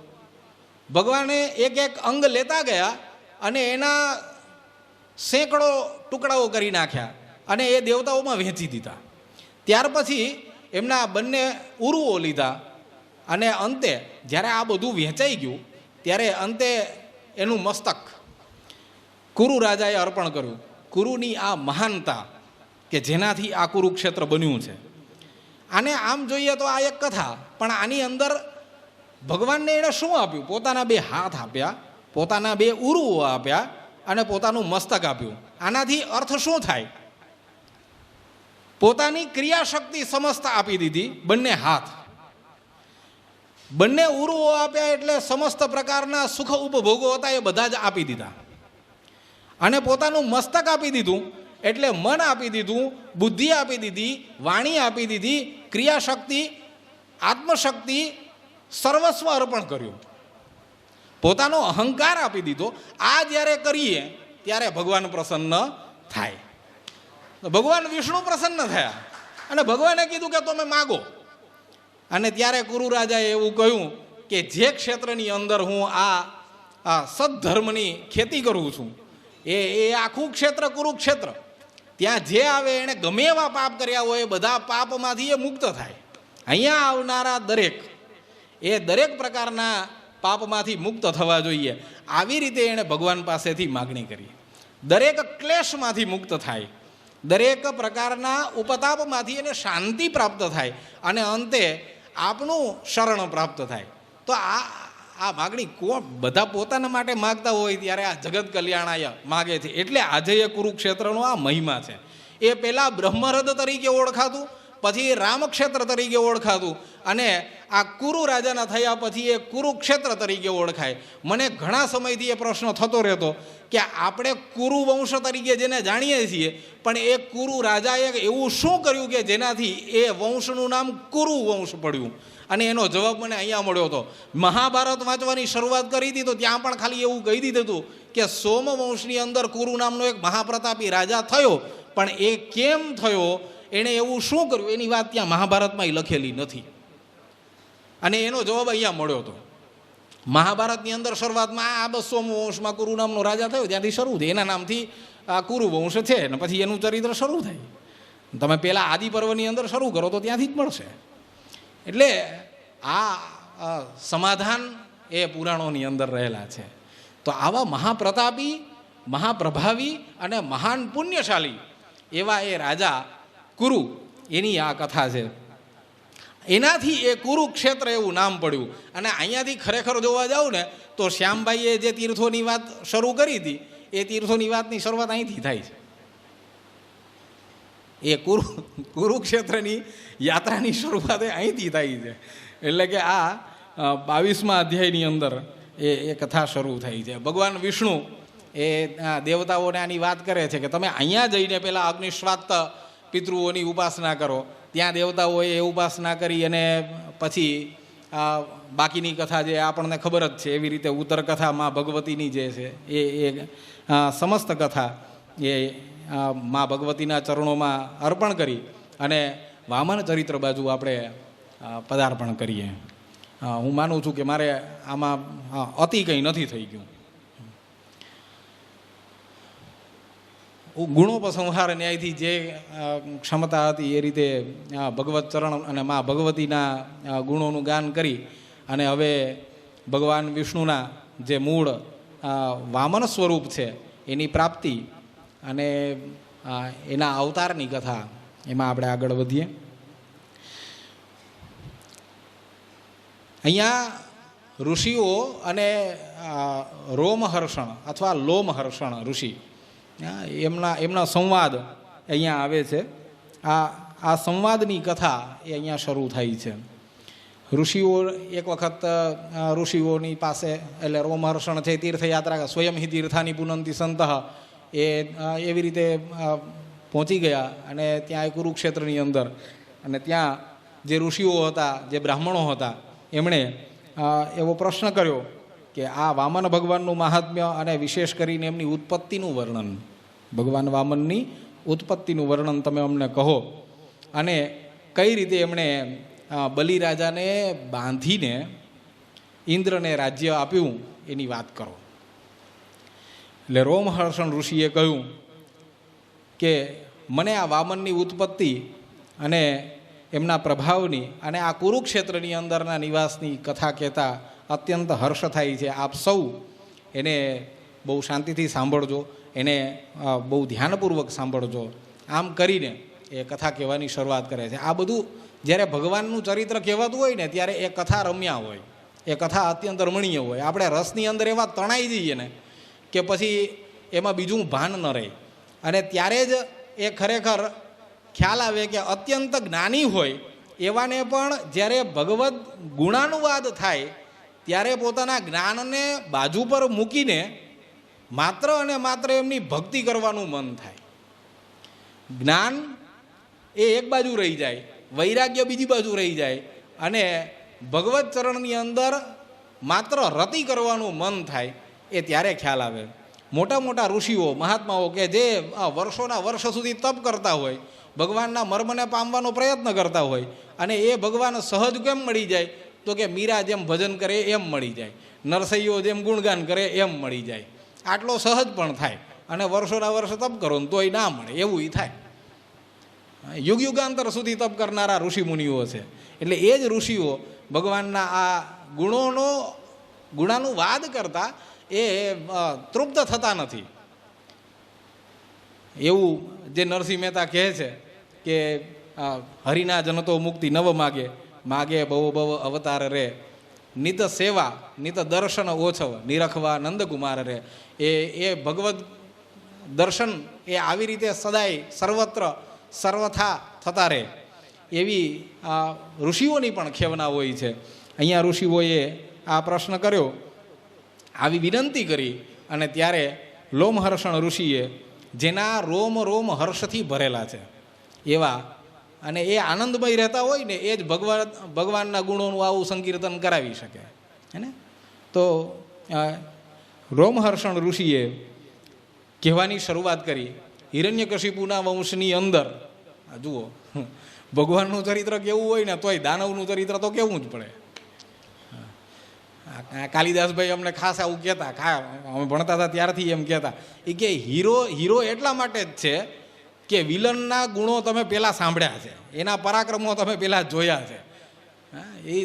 ભગવાને એક એક અંગ લેતા ગયા અને એના સેંકડો ટુકડાઓ કરી નાખ્યા અને એ દેવતાઓમાં વહેંચી દીધા. ત્યાર પછી એમના બંને ઉરુઓ લીધા અને અંતે જ્યારે આ બધું વહેંચાઈ ગયું ત્યારે અંતે એનું મસ્તક કુરુ રાજાએ અર્પણ કર્યું. કુરુની આ મહાનતા કે જેનાથી આ કુરુક્ષેત્ર બન્યું છે. આને આમ જોઈએ તો આ એક કથા, પણ આની અંદર ભગવાનને એણે શું આપ્યું. પોતાના 2 હાથ આપ્યા, પોતાના 2 ઉરુઓ આપ્યા અને પોતાનું મસ્તક આપ્યું. આનાથી અર્થ શું થાય. પોતાની ક્રિયાશક્તિ સમસ્ત આપી દીધી. બંને હાથ, બંને ઉરુઓ આપ્યા એટલે સમસ્ત પ્રકારના સુખ ઉપભોગો હતા એ બધા જ આપી દીધા. અને પોતાનું મસ્તક આપી દીધું એટલે મન આપી દીધું, બુદ્ધિ આપી દીધી, વાણી આપી દીધી, ક્રિયાશક્તિ, આત્મશક્તિ, સર્વસ્વ અર્પણ કર્યું, પોતાનો અહંકાર આપી દીધો. આ જ્યારે કરીએ ત્યારે ભગવાન પ્રસન્ન થાય. ભગવાન વિષ્ણુ પ્રસન્ન થયા અને ભગવાને કીધું કે તમે માગો. અને ત્યારે કુરુ રાજાએ એવું કહ્યું કે જે ક્ષેત્રની અંદર હું આ સદ્ધર્મની ખેતી કરું છું એ આખું ક્ષેત્ર કુરુક્ષેત્ર, ત્યાં જે આવે એણે ગમે એવા પાપ કર્યા હોય એ બધા પાપમાંથી એ મુક્ત થાય. અહીંયા આવનારા દરેક પ્રકારના પાપમાંથી મુક્ત થવા જોઈએ. આવી રીતે એણે ભગવાન પાસેથી માગણી કરી. દરેક ક્લેશમાંથી મુક્ત થાય, દરેક પ્રકારના ઉપતાપમાંથી એને શાંતિ પ્રાપ્ત થાય અને અંતે આપનું શરણ પ્રાપ્ત થાય. તો આ માગણી બધા પોતાના માટે માગતા હોય ત્યારે આ જગત કલ્યાણાય માગે છે. એટલે આજે એ કુરુક્ષેત્રનો આ મહિમા છે. એ પહેલાં બ્રહ્મરથ તરીકે ઓળખાતું, પછી રામક્ષેત્ર તરીકે ઓળખાતું અને આ કુરુ રાજાના થયા પછી એ કુરુક્ષેત્ર તરીકે ઓળખાય. મને ઘણા સમયથી એ પ્રશ્ન થતો રહેતો કે આપણે કુરુ વંશ તરીકે જેને જાણીએ છીએ, પણ એ કુરુ રાજાએ એવું શું કર્યું કે જેનાથી એ વંશનું નામ કુરુ વંશ પડ્યું. અને એનો જવાબ મને અહીંયા મળ્યો હતો. મહાભારત વાંચવાની શરૂઆત કરી હતી તો ત્યાં પણ ખાલી એવું કહી દીધું હતું કે સોમવંશની અંદર કુરુ નામનો એક મહાપ્રતાપી રાજા થયો, પણ એ કેમ થયો, એણે એવું શું કર્યું એની વાત ત્યાં મહાભારતમાં લખેલી નથી. અને એનો જવાબ અહીંયા મળ્યો હતો. મહાભારતની અંદર શરૂઆતમાં આ 200મો વંશમાં કુરુ નામનો રાજા થયો ત્યાંથી શરૂ થાય. એના નામથી આ કુરુ વંશ છે અને પછી એનું ચરિત્ર શરૂ થાય. તમે પહેલાં આદિ પર્વની અંદર શરૂ કરો તો ત્યાંથી જ મળશે. એટલે આ સમાધાન એ પુરાણોની અંદર રહેલા છે. તો આવા મહાપ્રતાપી, મહાપ્રભાવી અને મહાન પુણ્યશાળી એવા એ રાજા કુરુ, એની આ કથા છે. એનાથી એ કુરુક્ષેત્ર એવું નામ પડ્યું. અને અહીંયાથી ખરેખર જોવા જાવ ને તો શ્યામભાઈએ જે તીર્થોની વાત શરૂ કરી હતી એ તીર્થોની વાતની શરૂઆત અહીંથી થાય છે. એ કુરુક્ષેત્રની યાત્રાની શરૂઆત અહીંથી થાય છે. એટલે કે આ 22મા અધ્યાયની અંદર એ કથા શરૂ થઈ છે. ભગવાન વિષ્ણુ એ દેવતાઓને આની વાત કરે છે કે તમે અહીંયા જઈને પહેલાં અગ્નિશ્વાત પિતૃઓની ઉપાસના કરો. ત્યાં દેવતાઓએ એ ઉપાસના કરી અને પછી બાકીની કથા જે આપણને ખબર જ છે એવી રીતે ઉત્તર કથા માં ભગવતીની જે છે એ સમસ્ત કથા એ માં ભગવતીના ચરણોમાં અર્પણ કરી અને વામન ચરિત્ર બાજુ આપણે પદાર્પણ કરીએ. હું માનું છું કે મારે આમાં અતિ કંઈ નથી થઈ ગયું. ગુણોપસંહાર ન્યાયથી જે ક્ષમતા હતી એ રીતે ભગવત ચરણ અને મા ભગવતીના ગુણોનું ગાન કરી અને હવે ભગવાન વિષ્ણુના જે મૂળ વામન સ્વરૂપ છે એની પ્રાપ્તિ અને એના અવતારની કથા એમાં આપણે આગળ વધીએ. અહીંયા ઋષિઓ અને રોમહર્ષણ અથવા લોમહર્ષણ ઋષિ એમના સંવાદ અહીંયા આવે છે. આ સંવાદની કથા એ અહીંયા શરૂ થાય છે. ઋષિઓ એક વખત ઋષિઓની પાસે એટલે રોમહર્ષણ છે તીર્થયાત્રા સ્વયં હિ તીર્થાની પુનંતી સંત એ એવી રીતે પહોંચી ગયા અને ત્યાં એ કુરુક્ષેત્રની અંદર અને ત્યાં જે ઋષિઓ હતા જે બ્રાહ્મણો હતા એમણે એવો પ્રશ્ન કર્યો કે આ વામન ભગવાનનું મહાત્મ્ય અને વિશેષ કરીને એમની ઉત્પત્તિનું વર્ણન, ભગવાન વામનની ઉત્પત્તિનું વર્ણન તમે અમને કહો અને કઈ રીતે એમણે બલિરાજાને બાંધીને ઇન્દ્રને રાજ્ય આપ્યું એની વાત કરો. એટલે રોમહર્ષણ ઋષિએ કહ્યું કે મને આ વામનની ઉત્પત્તિ અને એમના પ્રભાવની અને આ કુરુક્ષેત્રની અંદરના નિવાસની કથા કહેતા અત્યંત હર્ષ થાય છે. આપ સૌ એને બહુ શાંતિથી સાંભળજો, એને બહુ ધ્યાનપૂર્વક સાંભળજો. આમ કરીને એ કથા કહેવાની શરૂઆત કરે છે. આ બધું જ્યારે ભગવાનનું ચરિત્ર કહેવાતું હોય ને ત્યારે એ કથા રમ્યા હોય, એ કથા અત્યંત રમણીય હોય. આપણે રસની અંદર એવા તણાઈ જઈએ ને કે પછી એમાં બીજું ભાન ન રહે અને ત્યારે જ એ ખરેખર ખ્યાલ આવે કે અત્યંત જ્ઞાની હોય એવાને પણ જ્યારે ભગવદ્ ગુણાનુવાદ થાય ત્યારે પોતાના જ્ઞાનને બાજુ પર મૂકીને માત્ર અને માત્ર એમની ભક્તિ કરવાનું મન થાય. જ્ઞાન એ એક બાજુ રહી જાય, વૈરાગ્ય બીજી બાજુ રહી જાય અને ભગવત ચરણની અંદર માત્ર રતિ કરવાનું મન થાય એ ત્યારે ખ્યાલ આવે. મોટા મોટા ઋષિઓ મહાત્માઓ કે જે વર્ષોના વર્ષ સુધી તપ કરતા હોય, ભગવાનના મર્મને પામવાનો પ્રયત્ન કરતા હોય અને એ ભગવાન સહજ કેમ મળી જાય તો કે મીરા જેમ ભજન કરે એમ મળી જાય, નરસૈયો જેમ ગુણગાન કરે એમ મળી જાય. આટલો સહજ પણ થાય અને વર્ષોના વર્ષ તપ કરો ને તોય ના મળે એવું થાય. યુગ યુગાંતર સુધી તપ કરનારા ઋષિમુનિઓ છે. એટલે એ જ ઋષિઓ ભગવાનના આ ગુણાનુવાદ કરતા એ તૃપ્ત થતા નથી. એવું જે નરસિંહ મહેતા કહે છે કે હરિના જનતો મુક્તિ નવ માગે, માગે બહુ બહુ અવતાર રે, નિત સેવા નિત દર્શન ઓછવ, નિરખવા નંદકુમાર રે. એ ભગવદ દર્શન એ આવી રીતે સદાય સર્વત્ર સર્વથા થતા રહે એવી ઋષિઓની પણ ખેવના હોય છે. અહીંયા ઋષિઓએ આ પ્રશ્ન કર્યો, આવી વિનંતી કરી અને ત્યારે લોમહર્ષણ ઋષિએ જેના રોમ રોમ હર્ષથી ભરેલા છે એવા અને એ આનંદમય રહેતા હોય ને એ જ ભગવાનના ગુણોનું આવું સંકીર્તન કરાવી શકે હે ને. તો રોમહર્ષણ ઋષિએ કહેવાની શરૂઆત કરી. હિરણ્યકશિપુના વંશની અંદર જુઓ, ભગવાનનું ચરિત્ર કેવું હોય ને તોય દાનવનું ચરિત્ર તો કેવું જ પડે. કાલિદાસભાઈ અમને ખાસ આવું કહેતા, અમે ભણતા હતા ત્યારથી એમ કહેતા એ કે હીરો એટલા માટે જ છે કે વિલનના ગુણો તમે પહેલાં સાંભળ્યા છે, એના પરાક્રમો તમે પહેલાં જોયા છે. એ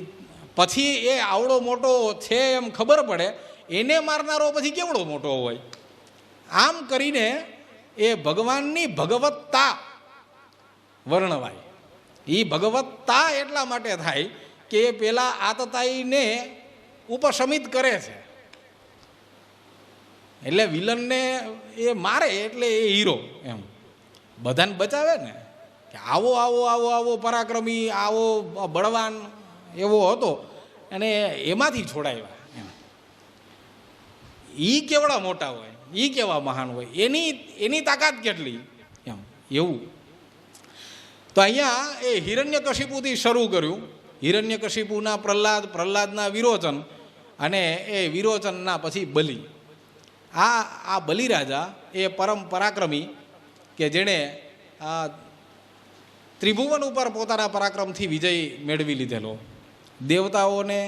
પછી એ આવડો મોટો છે એમ ખબર પડે, એને મારનારો પછી કેવડો મોટો હોય. આમ કરીને એ ભગવાનની ભગવત્તા વર્ણવાય. એ ભગવત્તા એટલા માટે થાય કે એ પેલા આતતાઈને ઉપશમિત કરે છે. એટલે વિલનને એ મારે એટલે એ હીરો એમ બધાને બચાવે ને કે આવો આવો આવો આવો પરાક્રમી, આવો બળવાન એવો હતો અને એમાંથી છોડાવ્યા એમ. એ કેવડા મોટા હોય, એ કેવા મહાન હોય, એની તાકાત કેટલી એમ એવું. તો અહીંયા એ હિરણ્યકશિપુથી શરૂ કર્યું. હિરણ્યકશિપુના પ્રહલાદના વિરોચન અને એ વિરોચનના પછી બલિ. આ બલિરાજા એ પરમ પરાક્રમી કે જેણે ત્રિભુવન ઉપર પોતાના પરાક્રમથી વિજય મેળવી લીધેલો. દેવતાઓને,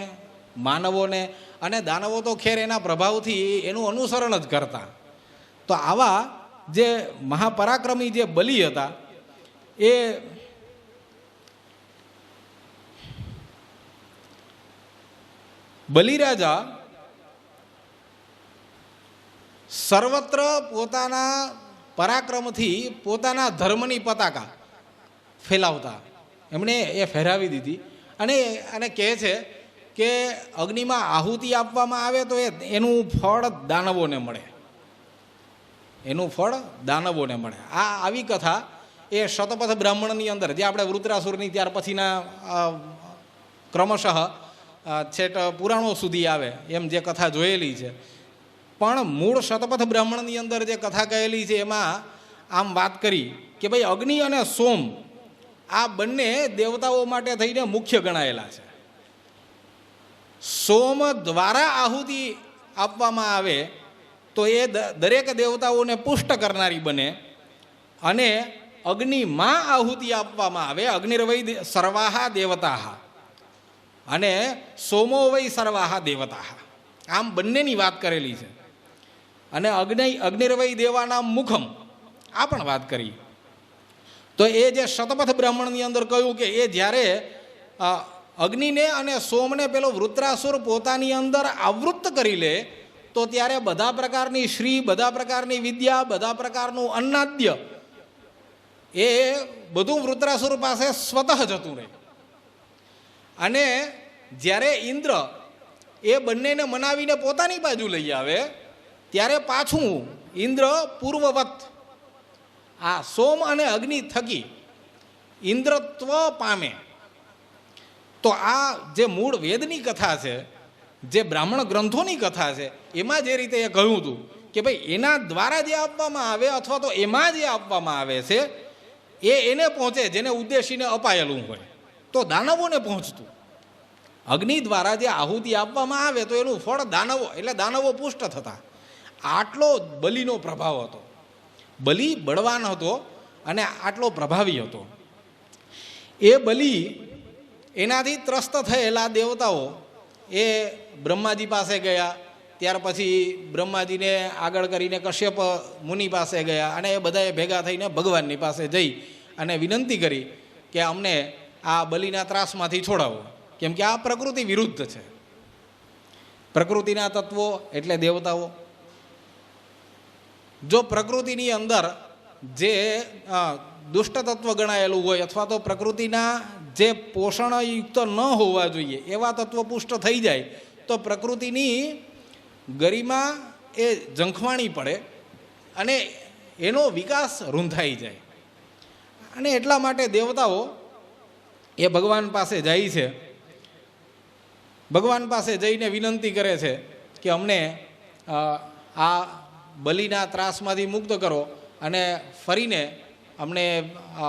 માનવોને અને દાનવો તો ખેર એના પ્રભાવથી એનું અનુસરણ જ કરતા. તો આવા જે મહાપરાક્રમી જે બલિ હતા એ બલિરાજા સર્વત્ર પોતાના પરાક્રમથી પોતાના ધર્મની પતાકા ફેલાવતા. એમણે એ ફેરાવી દીધી અને કહે છે કે અગ્નિમાં આહુતિ આપવામાં આવે તો એનું ફળ દાનવોને મળે, એનું ફળ દાનવોને મળે. આવી કથા એ શતપથ બ્રાહ્મણની અંદર, જે આપણે વૃત્રાસુરની ત્યાર પછીના ક્રમશઃ છેટ પુરાણો સુધી આવે એમ જે કથા જોયેલી છે. પણ મૂળ શતપથ બ્રાહ્મણની અંદર જે કથા કહેલી છે એમાં આમ વાત કરી કે ભાઈ અગ્નિ અને સોમ આ બંને દેવતાઓ માટે થઈને મુખ્ય ગણાયેલા છે. સોમ દ્વારા આહુતિ આપવામાં આવે તો એ દરેક દેવતાઓને પુષ્ટ કરનારી બને, અને અગ્નિમાં આહુતિ આપવામાં આવે અગ્નિર્વૈ સર્વાહા દેવતા અને સોમો વૈ સર્વાહા દેવતા, આમ બંનેની વાત કરેલી છે. અને અગ્નિર્વૈ દેવાના મુખમ આ પણ વાત કરી. તો એ જે શતપથ બ્રાહ્મણની અંદર કહ્યું કે એ જ્યારે અગ્નિને અને સોમને પેલો વૃત્રાસુર પોતાની અંદર આવૃત્ત કરી લે તો ત્યારે બધા પ્રકારની શ્રી, બધા પ્રકારની વિદ્યા, બધા પ્રકારનું અન્નાદ્ય એ બધું વૃત્રાસુર પાસે સ્વતઃ જતું રહે. અને જ્યારે ઇન્દ્ર એ બંનેને મનાવીને પોતાની બાજુ લઈ આવે ત્યારે પાછું ઇન્દ્ર પૂર્વવત આ સોમ અને અગ્નિ થકી ઇન્દ્રત્વ પામે. તો આ જે મૂળ વેદની કથા છે, જે બ્રાહ્મણ ગ્રંથોની કથા છે, એમાં જે રીતે એ કહ્યું હતું કે ભાઈ એના દ્વારા જે આપવામાં આવે અથવા તો એમાં જે આપવામાં આવે છે એ એને પહોંચે જેને ઉદ્દેશીને અપાયેલું હોય, તો દાનવોને પહોંચતું. અગ્નિ દ્વારા જે આહુતિ આપવામાં આવે તો એનું ફળ દાનવો, એટલે દાનવો પુષ્ટ થતા. આટલો બલિનો પ્રભાવ હતો. બલિ બળવાન હતો અને આટલો પ્રભાવી હતો. એ બલિ એનાથી ત્રસ્ત થયેલા દેવતાઓ એ બ્રહ્માજી પાસે ગયા. ત્યાર પછી બ્રહ્માજીને આગળ કરીને કશ્યપ મુનિ પાસે ગયા અને એ બધાએ ભેગા થઈને ભગવાનની પાસે જઈ અને વિનંતી કરી કે અમને આ બલિના ત્રાસમાંથી છોડાવો, કેમ કે આ પ્રકૃતિ વિરુદ્ધ છે. પ્રકૃતિના તત્વો એટલે દેવતાઓ. જો પ્રકૃતિની અંદર જે દુષ્ટ તત્વ ગણાયેલું હોય અથવા તો પ્રકૃતિના જે પોષણયુક્ત ન હોવા જોઈએ એવા તત્વો પુષ્ટ થઈ જાય તો પ્રકૃતિની ગરિમા એ ઝંખવાણી પડે અને એનો વિકાસ રૂંધાઈ જાય. અને એટલા માટે દેવતાઓ એ ભગવાન પાસે જાય છે. ભગવાન પાસે જઈને વિનંતી કરે છે કે અમને આ બલિના ત્રાસમાંથી મુક્ત કરો અને ફરીને અમને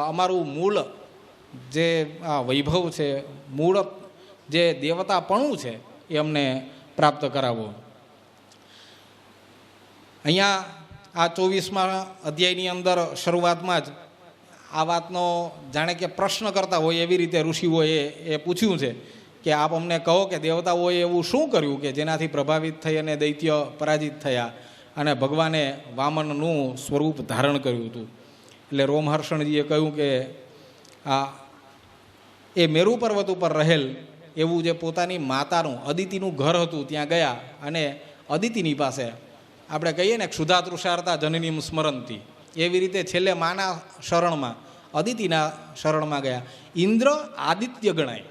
અમારું મૂળ જે વૈભવ છે, મૂળ જે દેવતાપણું છે એ અમને પ્રાપ્ત કરાવો. અહીંયા આ 24મા અધ્યાયની અંદર શરૂઆતમાં જ આ વાતનો જાણે કે પ્રશ્ન કરતા હોય એવી રીતે ઋષિઓએ એ પૂછ્યું છે કે આપ અમને કહો કે દેવતાઓએ એવું શું કર્યું કે જેનાથી પ્રભાવિત થઈ અને દૈત્ય પરાજિત થયા અને ભગવાને વામનનું સ્વરૂપ ધારણ કર્યું હતું. એટલે રોમહર્ષણજીએ કહ્યું કે આ એ મેરુ પર્વત ઉપર રહેલ એવું જે પોતાની માતાનું અદિતિનું ઘર હતું ત્યાં ગયા અને અદિતિની પાસે આપણે કહીએ ને ક્ષુધા તૃષાર્તા જનનીમ સ્મરંતી, એવી રીતે છેલ્લે માના શરણમાં અદિતિના શરણમાં ગયા. ઇન્દ્ર આદિત્ય ગણાય,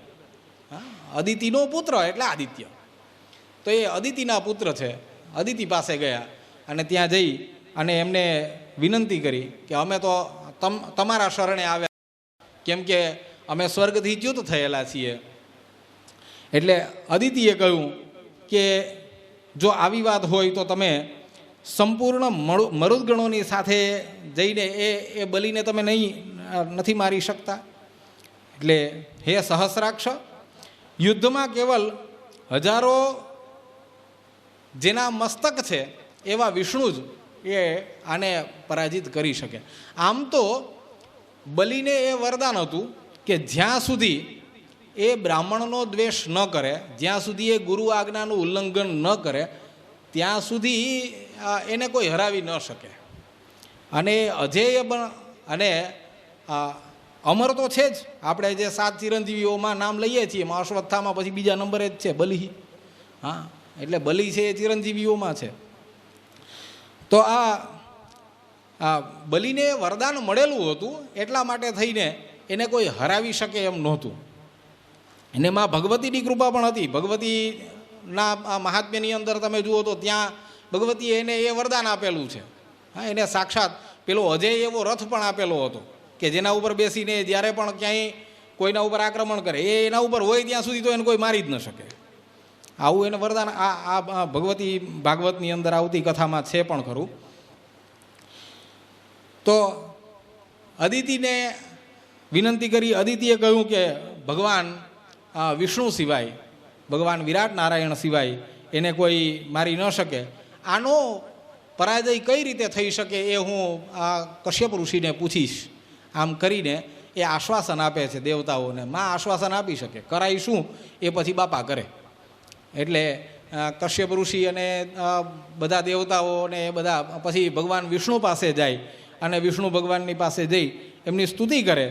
અદિતિનો પુત્ર એટલે આદિત્ય. તો એ અદિતિના પુત્ર છે, અદિતિ પાસે ગયા અને ત્યાં જઈ અને એમને વિનંતી કરી કે અમે તો તમારા શરણે આવ્યા, કેમ કે અમે સ્વર્ગથી ચ્યુત થયેલા છીએ. એટલે અદિતિએ કહ્યું કે જો આવી વાત હોય તો તમે સંપૂર્ણ મરુદગણોની સાથે જઈને એ બલિને તમે નથી મારી શકતા. એટલે હે સહસ્રાક્ષ, યુદ્ધમાં કેવલ હજારો જેના મસ્તક છે એવા વિષ્ણુ જ એ આને પરાજિત કરી શકે. આમ તો બલિને એ વરદાન હતું કે જ્યાં સુધી એ બ્રાહ્મણનો દ્વેષ ન કરે, જ્યાં સુધી એ ગુરુ આજ્ઞાનું ઉલ્લંઘન ન કરે ત્યાં સુધી એને કોઈ હરાવી ન શકે. અને અજેય અને અમર તો છે જ. આપણે જે 7 ચિરંજીવીઓમાં નામ લઈએ છીએ એમાં અશ્વત્થામાં પછી બીજા નંબરે જ છે બલિ. હા, એટલે બલિ છે એ ચિરંજીવીઓમાં છે. તો આ બલિને વરદાન મળેલું હતું એટલા માટે થઈને એને કોઈ હરાવી શકે એમ નહોતું. એને માં ભગવતીની કૃપા પણ હતી. ભગવતીના આ મહાત્મ્યની અંદર તમે જુઓ તો ત્યાં ભગવતીએ એને એ વરદાન આપેલું છે. હા, એને સાક્ષાત પેલો અજય એવો રથ પણ આપેલો હતો કે જેના ઉપર બેસીને જ્યારે પણ ક્યાંય કોઈના ઉપર આક્રમણ કરે એ એના ઉપર હોય ત્યાં સુધી તો એને કોઈ મારી જ ન શકે. આવું એને વરદાન આ ભગવતી ભાગવતની અંદર આવતી કથામાં છે પણ ખરું. તો અદિતિને વિનંતી કરી. અદિતિએ કહ્યું કે ભગવાન વિષ્ણુ સિવાય, ભગવાન વિરાટ નારાયણ સિવાય એને કોઈ મારી ન શકે. આનો પરાજય કઈ રીતે થઈ શકે એ હું આ કશ્યપ ઋષિને પૂછીશ. આમ કરીને એ આશ્વાસન આપે છે દેવતાઓને. માં આશ્વાસન આપી શકે, કરાય શું એ પછી બાપા કરે. એટલે કશ્યપ ઋષિ અને બધા દેવતાઓ ને એ બધા પછી ભગવાન વિષ્ણુ પાસે જાય અને વિષ્ણુ ભગવાનની પાસે જઈ એમની સ્તુતિ કરે.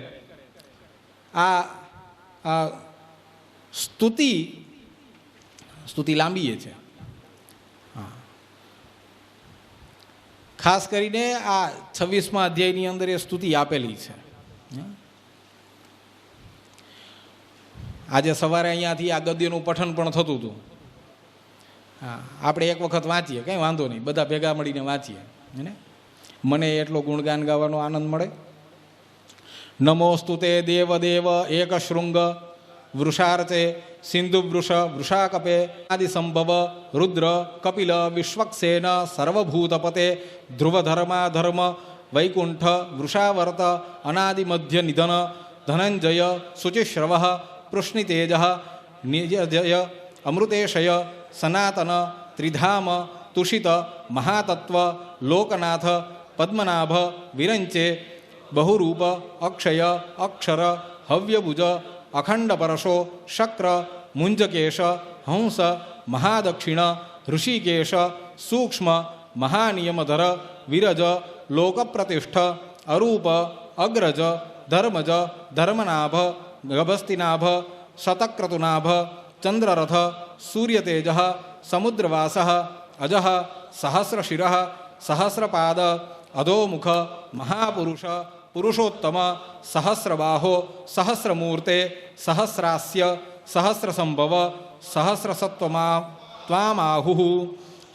આ સ્તુતિ લાંબી છે. હા, ખાસ કરીને આ 26મા અધ્યાયની અંદર એ સ્તુતિ આપેલી છે. આજે સવારે અહીંયાથી આ ગદ્યનું પઠન પણ થતું હતું. હા, આપણે એક વખત વાંચીએ, કંઈ વાંધો નહીં, બધા ભેગા મળીને વાંચીએ. ને મને એટલો ગુણગાન ગાવાનો આનંદ મળે. નમોસ્તુ તે દેવદેવ એક શૃંગ વૃષાર્ચે સિંધુવૃષ વૃષાકપે આદિસંભવ રુદ્ર કપિલ વિશ્વક્સેન સર્વભૂતપતે ધ્રુવધર્માધર્મ વૈકુંઠ વૃષાવર્ત અનાદિમધ્ય નિધન ધનંજય શુચિશ્રવ પૃષ્ણિતેજ નિજય અમૃતેશય સનાતન ત્રિધામ તુષિત મહાતત્વ લોકનાથ પદ્મનાભ વિરંચે બહુરૂપ અક્ષય અક્ષર હવ્યભુજ અખંડ પરશો શક્ર મુંજકેશ હંસ મહાદક્ષિણ ઋષિકેશ સૂક્ષ્મ મહાનિયમધર વિરજ લોકપ્રતિષ્ઠ અરૂપ અગ્રજ ધર્મજ ધર્મનાભ ગભસ્તિનાભ શતક્રતુનાભ ચંદ્રરથ સૂર્યતેજ સમુદ્રવાસ અજ સહસ્રશિર સહસ્રપાદ અધોમુખ મહાપુરુષ પુરુષોત્તમ સહસ્રબાહો સહસ્રમૂર્તે સહસ્રાસ્ય સહસ્રસંભવ સહસ્રસત્વમા ત્વામાહુઃ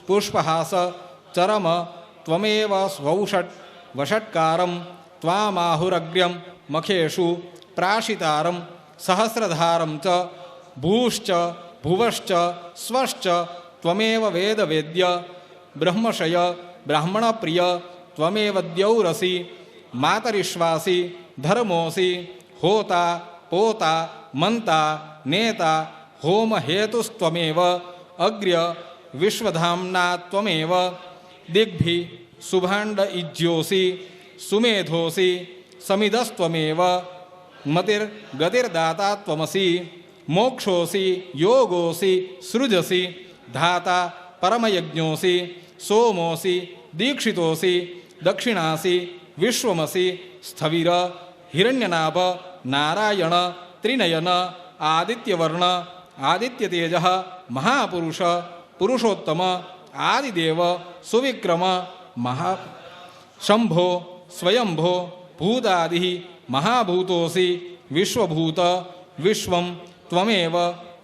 પુષ્પહાસ ચરમ ત્વમેવ સ્વૌષટ વષટ્કારમ ત્વામાહુરગ્ર્યમ મખેષુ પ્રાશિતારમ સહસ્રધારમ ચ ભૂશ્ચ ભુવશ્ચ સ્વશ્ચ ત્વમેવ વેદવેદ્ય બ્રહ્મશય બ્રાહ્મણપ્રિય ત્વમેવ દ્યૌરસી માતરિશ્વાસી ધર્મોસી હોતા પોતા મંતા નેતા હોમ હેતુસ્ત્વમેવ અગ્ર્ય વિશ્વધામ્ના ત્વમેવ દિગ્ભિ શુભાંડ ઇજ્યોસી સુમેધોસી સમિદસ્ત્વમેવ મતિર ગતિર્દાતા ત્વમસી મોક્ષોસી યોગોસી સૃજસી ધાતા પરમયજ્ઞોસી સોમોસી દીક્ષિતોસી દક્ષિણાસી વિશ્વમસી સ્થવિર હિરણ્યનાભ નારાયણ ત્રિનયન આદિત્યવર્ણ આદિત્યતેજ મહાપુરુષ પુરુષોત્તમ આદિદેવ સુવિક્રમ મહા શંભો સ્વયંભો ભૂતાદિ મહાભૂતોસી વિશ્વભૂત વિશ્વમ ત્વમેવ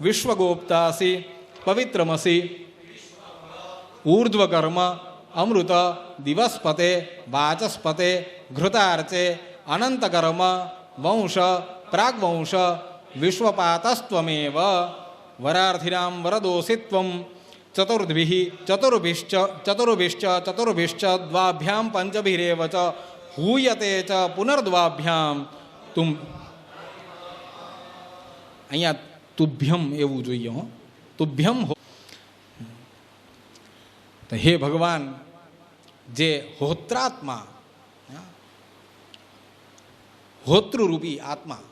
વિશ્વગોપ્તાસી પવિત્રમસી ઊર્ધ્વકર્મ અમૃત દિવસ્પતે વાચસ્પતે ઘૃતાર્ચે અનંતકર્મ વંશ પ્રાગ્વંશ વિશ્વપાતસ્ત્વમેવ વરાર્થિનામ વરદોષિત્વમ ચતુર્ભિશ્ચ દ્વાભ્યામ પંચભિરેવ ચ હૂયતે ચ પુનર્દ્વાભ્યામ તુમ. અહીંયા તુભ્યમ એવું જોઈએ. હો, તુભ્યમ હો. તો હે ભગવાન, જે હોત્રાત્મા હોતૃરૂપી આત્મા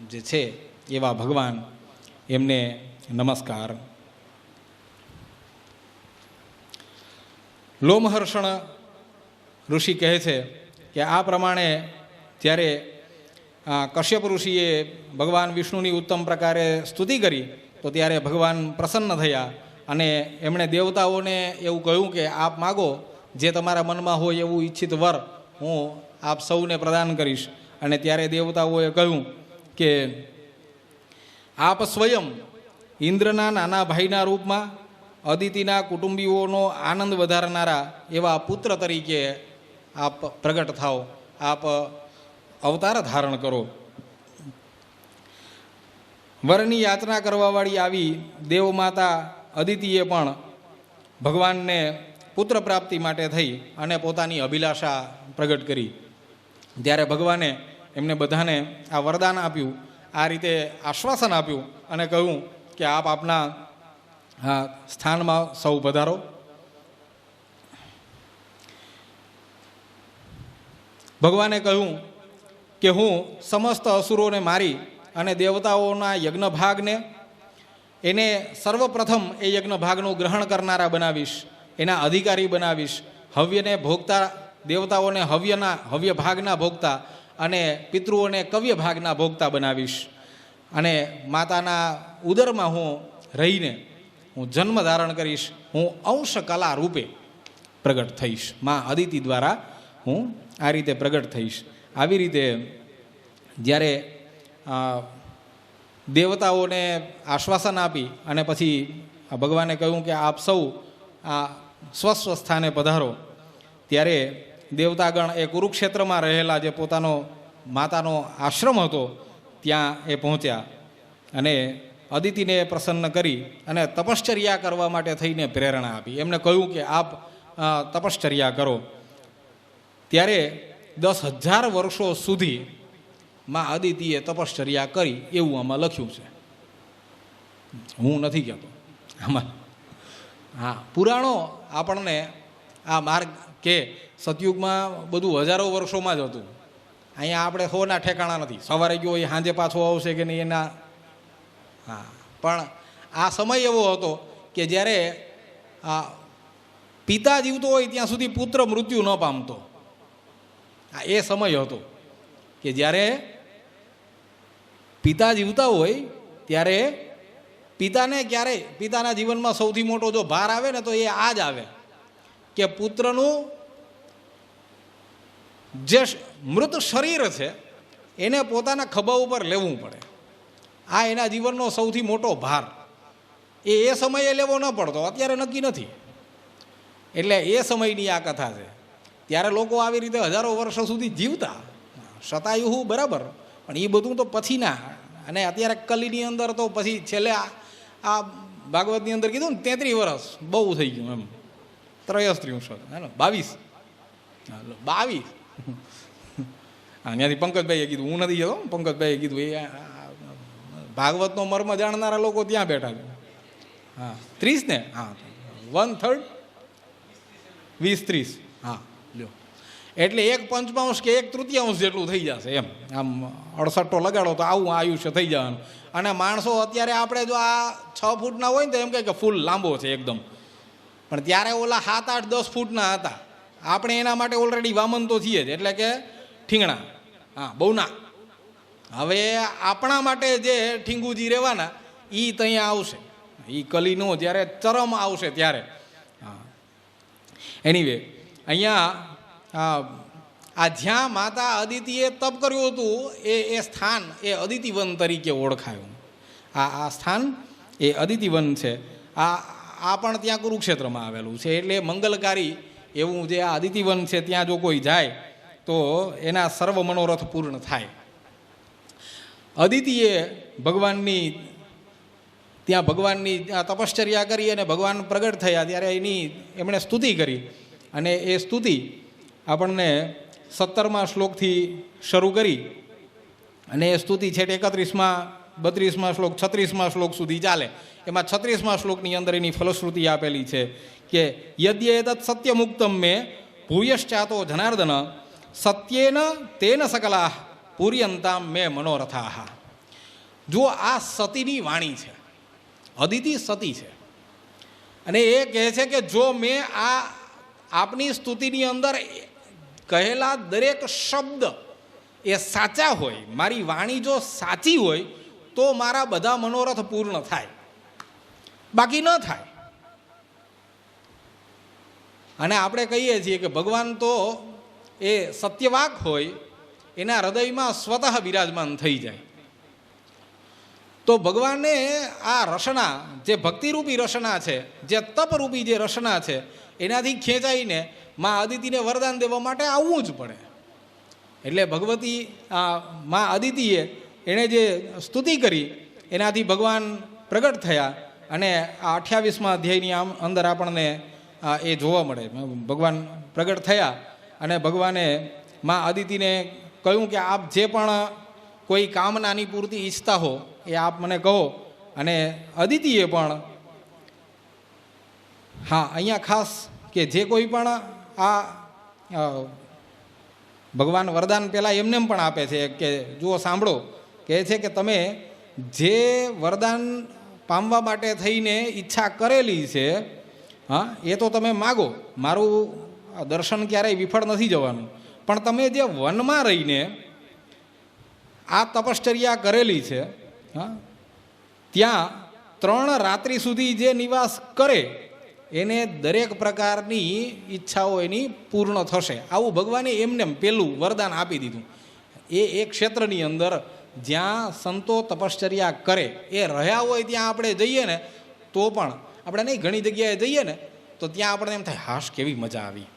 જે છે એવા ભગવાન, એમને નમસ્કાર. લોમહર્ષણ ઋષિ કહે છે, કે આ પ્રમાણે જ્યારે કશ્યપ ઋષિએ ભગવાન વિષ્ણુની ઉત્તમ પ્રકારે સ્તુતિ કરી તો ત્યારે ભગવાન પ્રસન્ન થયા અને એમણે દેવતાઓને એવું કહ્યું કે આપ માગો, જે તમારા મનમાં હોય એવું ઈચ્છિત વર હું આપ સૌને પ્રદાન કરીશ. અને ત્યારે દેવતાઓએ કહ્યું કે આપ સ્વયં ઇન્દ્રના નાના ભાઈના રૂપમાં અદિતિના કુટુંબીઓનો આનંદ વધારનારા એવા પુત્ર તરીકે આપ પ્રગટ થાઓ, આપ અવતાર ધારણ કરો. વરની યાચના કરવાવાળી આવી દેવમાતા અદિતિએ પણ ભગવાનને પુત્ર પ્રાપ્તિ માટે થઈ અને પોતાની અભિલાષા પ્રગટ કરી. ત્યારે ભગવાને એમને બધાને આ વરદાન આપ્યું, આ રીતે આશ્વાસન આપ્યું અને કહ્યું કે આપ આપના સ્થાનમાં સૌ પધારો. ભગવાને કહ્યું કે હું સમસ્ત અસુરોને મારી અને દેવતાઓના યજ્ઞ ભાગને એને સર્વપ્રથમ એ યજ્ઞ ભાગનું ગ્રહણ કરનારા બનાવીશ, એના અધિકારી બનાવીશ. હવ્યને ભોગતા દેવતાઓને હવ્ય ભાગના ભોગતા અને પિતૃઓને કવ્ય ભાગના ભોગતા બનાવીશ. અને માતાના ઉદરમાં હું રહીને હું જન્મ ધારણ કરીશ, હું અંશ કલા રૂપે પ્રગટ થઈશ. માં અદિતિ દ્વારા હું આ રીતે પ્રગટ થઈશ. આવી રીતે જ્યારે દેવતાઓને આશ્વાસન આપી અને પછી ભગવાને કહ્યું કે આપ સૌ આ સ્વસ્વ સ્થાને પધારો, ત્યારે દેવતાગણ એ કુરુક્ષેત્રમાં રહેલા જે પોતાનો માતાનો આશ્રમ હતો ત્યાં એ પહોંચ્યા અને અદિતિને પ્રસન્ન કરી અને તપશ્ચર્યા કરવા માટે થઈને પ્રેરણા આપી. એમને કહ્યું કે આપ તપશ્ચર્યા કરો. ત્યારે 10,000 વર્ષો સુધી માં અદિતિએ તપશ્ચર્યા કરી એવું આમાં લખ્યું છે, હું નથી કહેતો આમાં. હા, પુરાણો આપણને આ માર્ગ કે સતયુગમાં બધું હજારો વર્ષોમાં જ હતું. અહીંયા આપણે સોના ઠેકાણા નથી, સવારે ગયો એ સાંજે પાછો આવશે કે નહીં એના. હા, પણ આ સમય એવો હતો કે જ્યારે પિતા જીવતો હોય ત્યાં સુધી પુત્ર મૃત્યુ ન પામતો. આ એ સમય હતો કે જ્યારે પિતા જીવતા હોય ત્યારે પિતાને ક્યારેય પિતાના જીવનમાં સૌથી મોટો જો ભાર આવે ને તો એ આ જ આવે કે પુત્રનું જે મૃત શરીર છે એને પોતાના ખભા ઉપર લેવું પડે. આ એના જીવનનો સૌથી મોટો ભાર. એ સમયે લેવો ન પડતો, અત્યારે નક્કી નથી. એટલે એ સમયની આ કથા છે. ત્યારે લોકો આવી રીતે હજારો વર્ષો સુધી જીવતા. શતાયુહુ બરાબર, પણ એ બધું તો પછીના. અને અત્યારે કલીની અંદર તો પછી છેલ્લે આ ભાગવતની અંદર કીધું ને 33 વર્ષ બહુ થઈ ગયું એમ. 33 હે ને 22 ત્યાંથી પંકજભાઈએ કીધું, હું નથી જતો. પંકજભાઈએ કીધું એ ભાગવતનો મર્મ જાણનારા લોકો ત્યાં બેઠા છે. હા 30 ને, હા 1/3 20-30, હા લ્યો. એટલે 1/5 કે 1/3 જેટલું થઈ જશે એમ. આમ 68 લગાડો તો આવું આયુષ્ય થઈ જવાનું. અને માણસો અત્યારે આપણે જો આ 6 ફૂટના હોય ને તો એમ કહે કે ફૂલ લાંબો છે એકદમ, પણ ત્યારે ઓલા 7, 8, 10 ફૂટના હતા. આપણે એના માટે ઓલરેડી વામન તો છીએ જ, એટલે કે ઠીંગણા. હા, બહુ ના. હવે આપણા માટે જે ઠીંગુજી રહેવાના એ ત્યાં આવશે, એ કલીનો જ્યારે ચરમ આવશે ત્યારે. હા, એનીવે અહીંયા આ જ્યાં માતા અદિતિએ તપ કર્યું હતું એ સ્થાન એ અદિતિવન તરીકે ઓળખાયું. આ સ્થાન એ અદિતિવન છે. આ પણ ત્યાં કુરુક્ષેત્રમાં આવેલું છે. એટલે મંગલકારી એવું જે આ અદિતિવન છે ત્યાં જો કોઈ જાય તો એના સર્વ મનોરથ પૂર્ણ થાય. અદિતિએ ત્યાં ભગવાનની તપશ્ચર્યા કરી અને ભગવાન પ્રગટ થયા ત્યારે એમણે સ્તુતિ કરી. અને એ સ્તુતિ આપણને 17મા શ્લોકથી શરૂ કરી અને એ સ્તુતિ છે 31મા 32મા શ્લોક 36મા શ્લોક સુધી ચાલે. એમાં 36મા શ્લોકની અંદર એની ફલશ્રુતિ આપેલી છે કે યદ્યેતત સત્યમુક્તમ મે ભૂયશ્ચાતો જનાર્દન સત્યેન તેન સકલા પૂર્યંતામ મે મનોરથાહ. જો આ સતીની વાણી છે, અદિતિ સતી છે, અને એ કહે છે કે જો મેં આપની સ્તુતિની અંદર કહેલા દરેક શબ્દ એ સાચા હોય, મારી વાણી જો સાચી હોય તો મારા બધા મનોરથ પૂર્ણ થાય, બાકી ન થાય. અને આપણે કહીએ છીએ કે ભગવાન તો એ સત્યવાક હોય, એના હૃદયમાં સ્વતઃ બિરાજમાન થઈ જાય. તો ભગવાને આ રસના, જે ભક્તિરૂપી રસના છે, જે તપરૂપી જે રસના છે, એનાથી ખેંચાઈને મા અદિતિને વરદાન દેવા માટે આવવું જ પડે. એટલે ભગવતી મા અદિતિએ એણે જે સ્તુતિ કરી એનાથી ભગવાન પ્રગટ થયા. અને આ 28મા અધ્યાયની અંદર આપણને એ જોવા મળે. ભગવાન પ્રગટ થયા અને ભગવાને મા અદિતિને કહ્યું કે આપ જે પણ કોઈ કામનાની પૂર્તિ ઈચ્છતા હો એ આપ મને કહો. અને અદિતિએ પણ, હા, અહીંયા ખાસ કે જે કોઈ પણ આ ભગવાન વરદાન પહેલાં એમને પણ આપે છે કે જુઓ, સાંભળો, કહે છે કે તમે જે વરદાન પામવા માટે થઈને ઈચ્છા કરેલી છે, હા, એ તો તમે માગો, મારું દર્શન ક્યારેય વિફળ નથી જવાનું. પણ તમે જે વનમાં રહીને આ તપશ્ચર્યા કરેલી છે, હા, ત્યાં 3 રાત્રિ સુધી જે નિવાસ કરે એને દરેક પ્રકારની ઈચ્છાઓ એની પૂર્ણ થશે. આવું ભગવાને એમને પેલું વરદાન આપી દીધું. એ ક્ષેત્રની અંદર જ્યાં સંતો તપશ્ચર્યા કરે, એ રહ્યા હોય ત્યાં આપણે જઈએ ને તો પણ, આપણે નહીં, ઘણી જગ્યાએ જઈએ ને તો ત્યાં આપણને એમ થાય, હાશ, કેવી મજા આવી.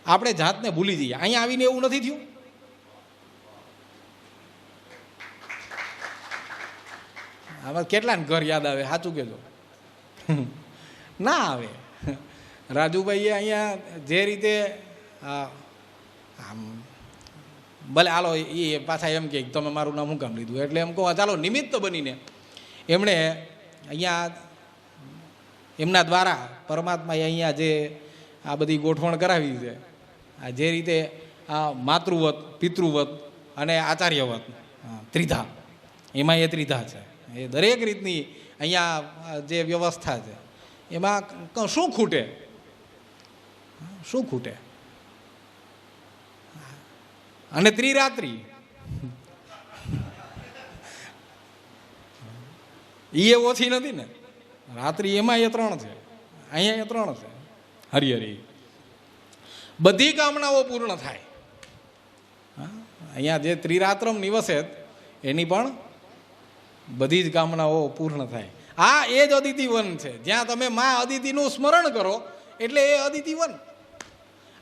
આપણે જાતને ભૂલી જઈએ. અહીંયા આવીને એવું નથી થયું? આમાં કેટલાને ઘર યાદ આવે? સાચું કહેજો. ના આવે. રાજુભાઈએ અહીંયા જે રીતે આમ ભલે હાલો, એ પાછા એમ કે તમે મારું નામ શું કામ લીધું, એટલે એમ કહો ચાલો નિમિત્ત બનીને એમણે અહીંયા એમના દ્વારા પરમાત્માએ અહીંયા જે આ બધી ગોઠવણ કરાવી છે, આ જે રીતે આ માતૃવત, પિતૃવત અને આચાર્યવત ત્રિધા, એમાં એ ત્રિધા છે. એ દરેક રીતની અહીંયા જે વ્યવસ્થા છે એમાં શું ખૂટે? શું ખૂટે? અને ત્રિરાત્રિ એ ઓછી નથી ને. રાત્રિ એમાં એ 3 છે, અહીંયા એ 3 છે. હરિહરી બધી કામનાઓ પૂર્ણ થાય. અહીંયા જે ત્રિરાત્રમ નિવસે એની પણ બધી જ કામનાઓ પૂર્ણ થાય. આ એ જ અદિતિ વન છે, જ્યાં તમે મા અદિતિનું સ્મરણ કરો એટલે એ અદિતિ વન.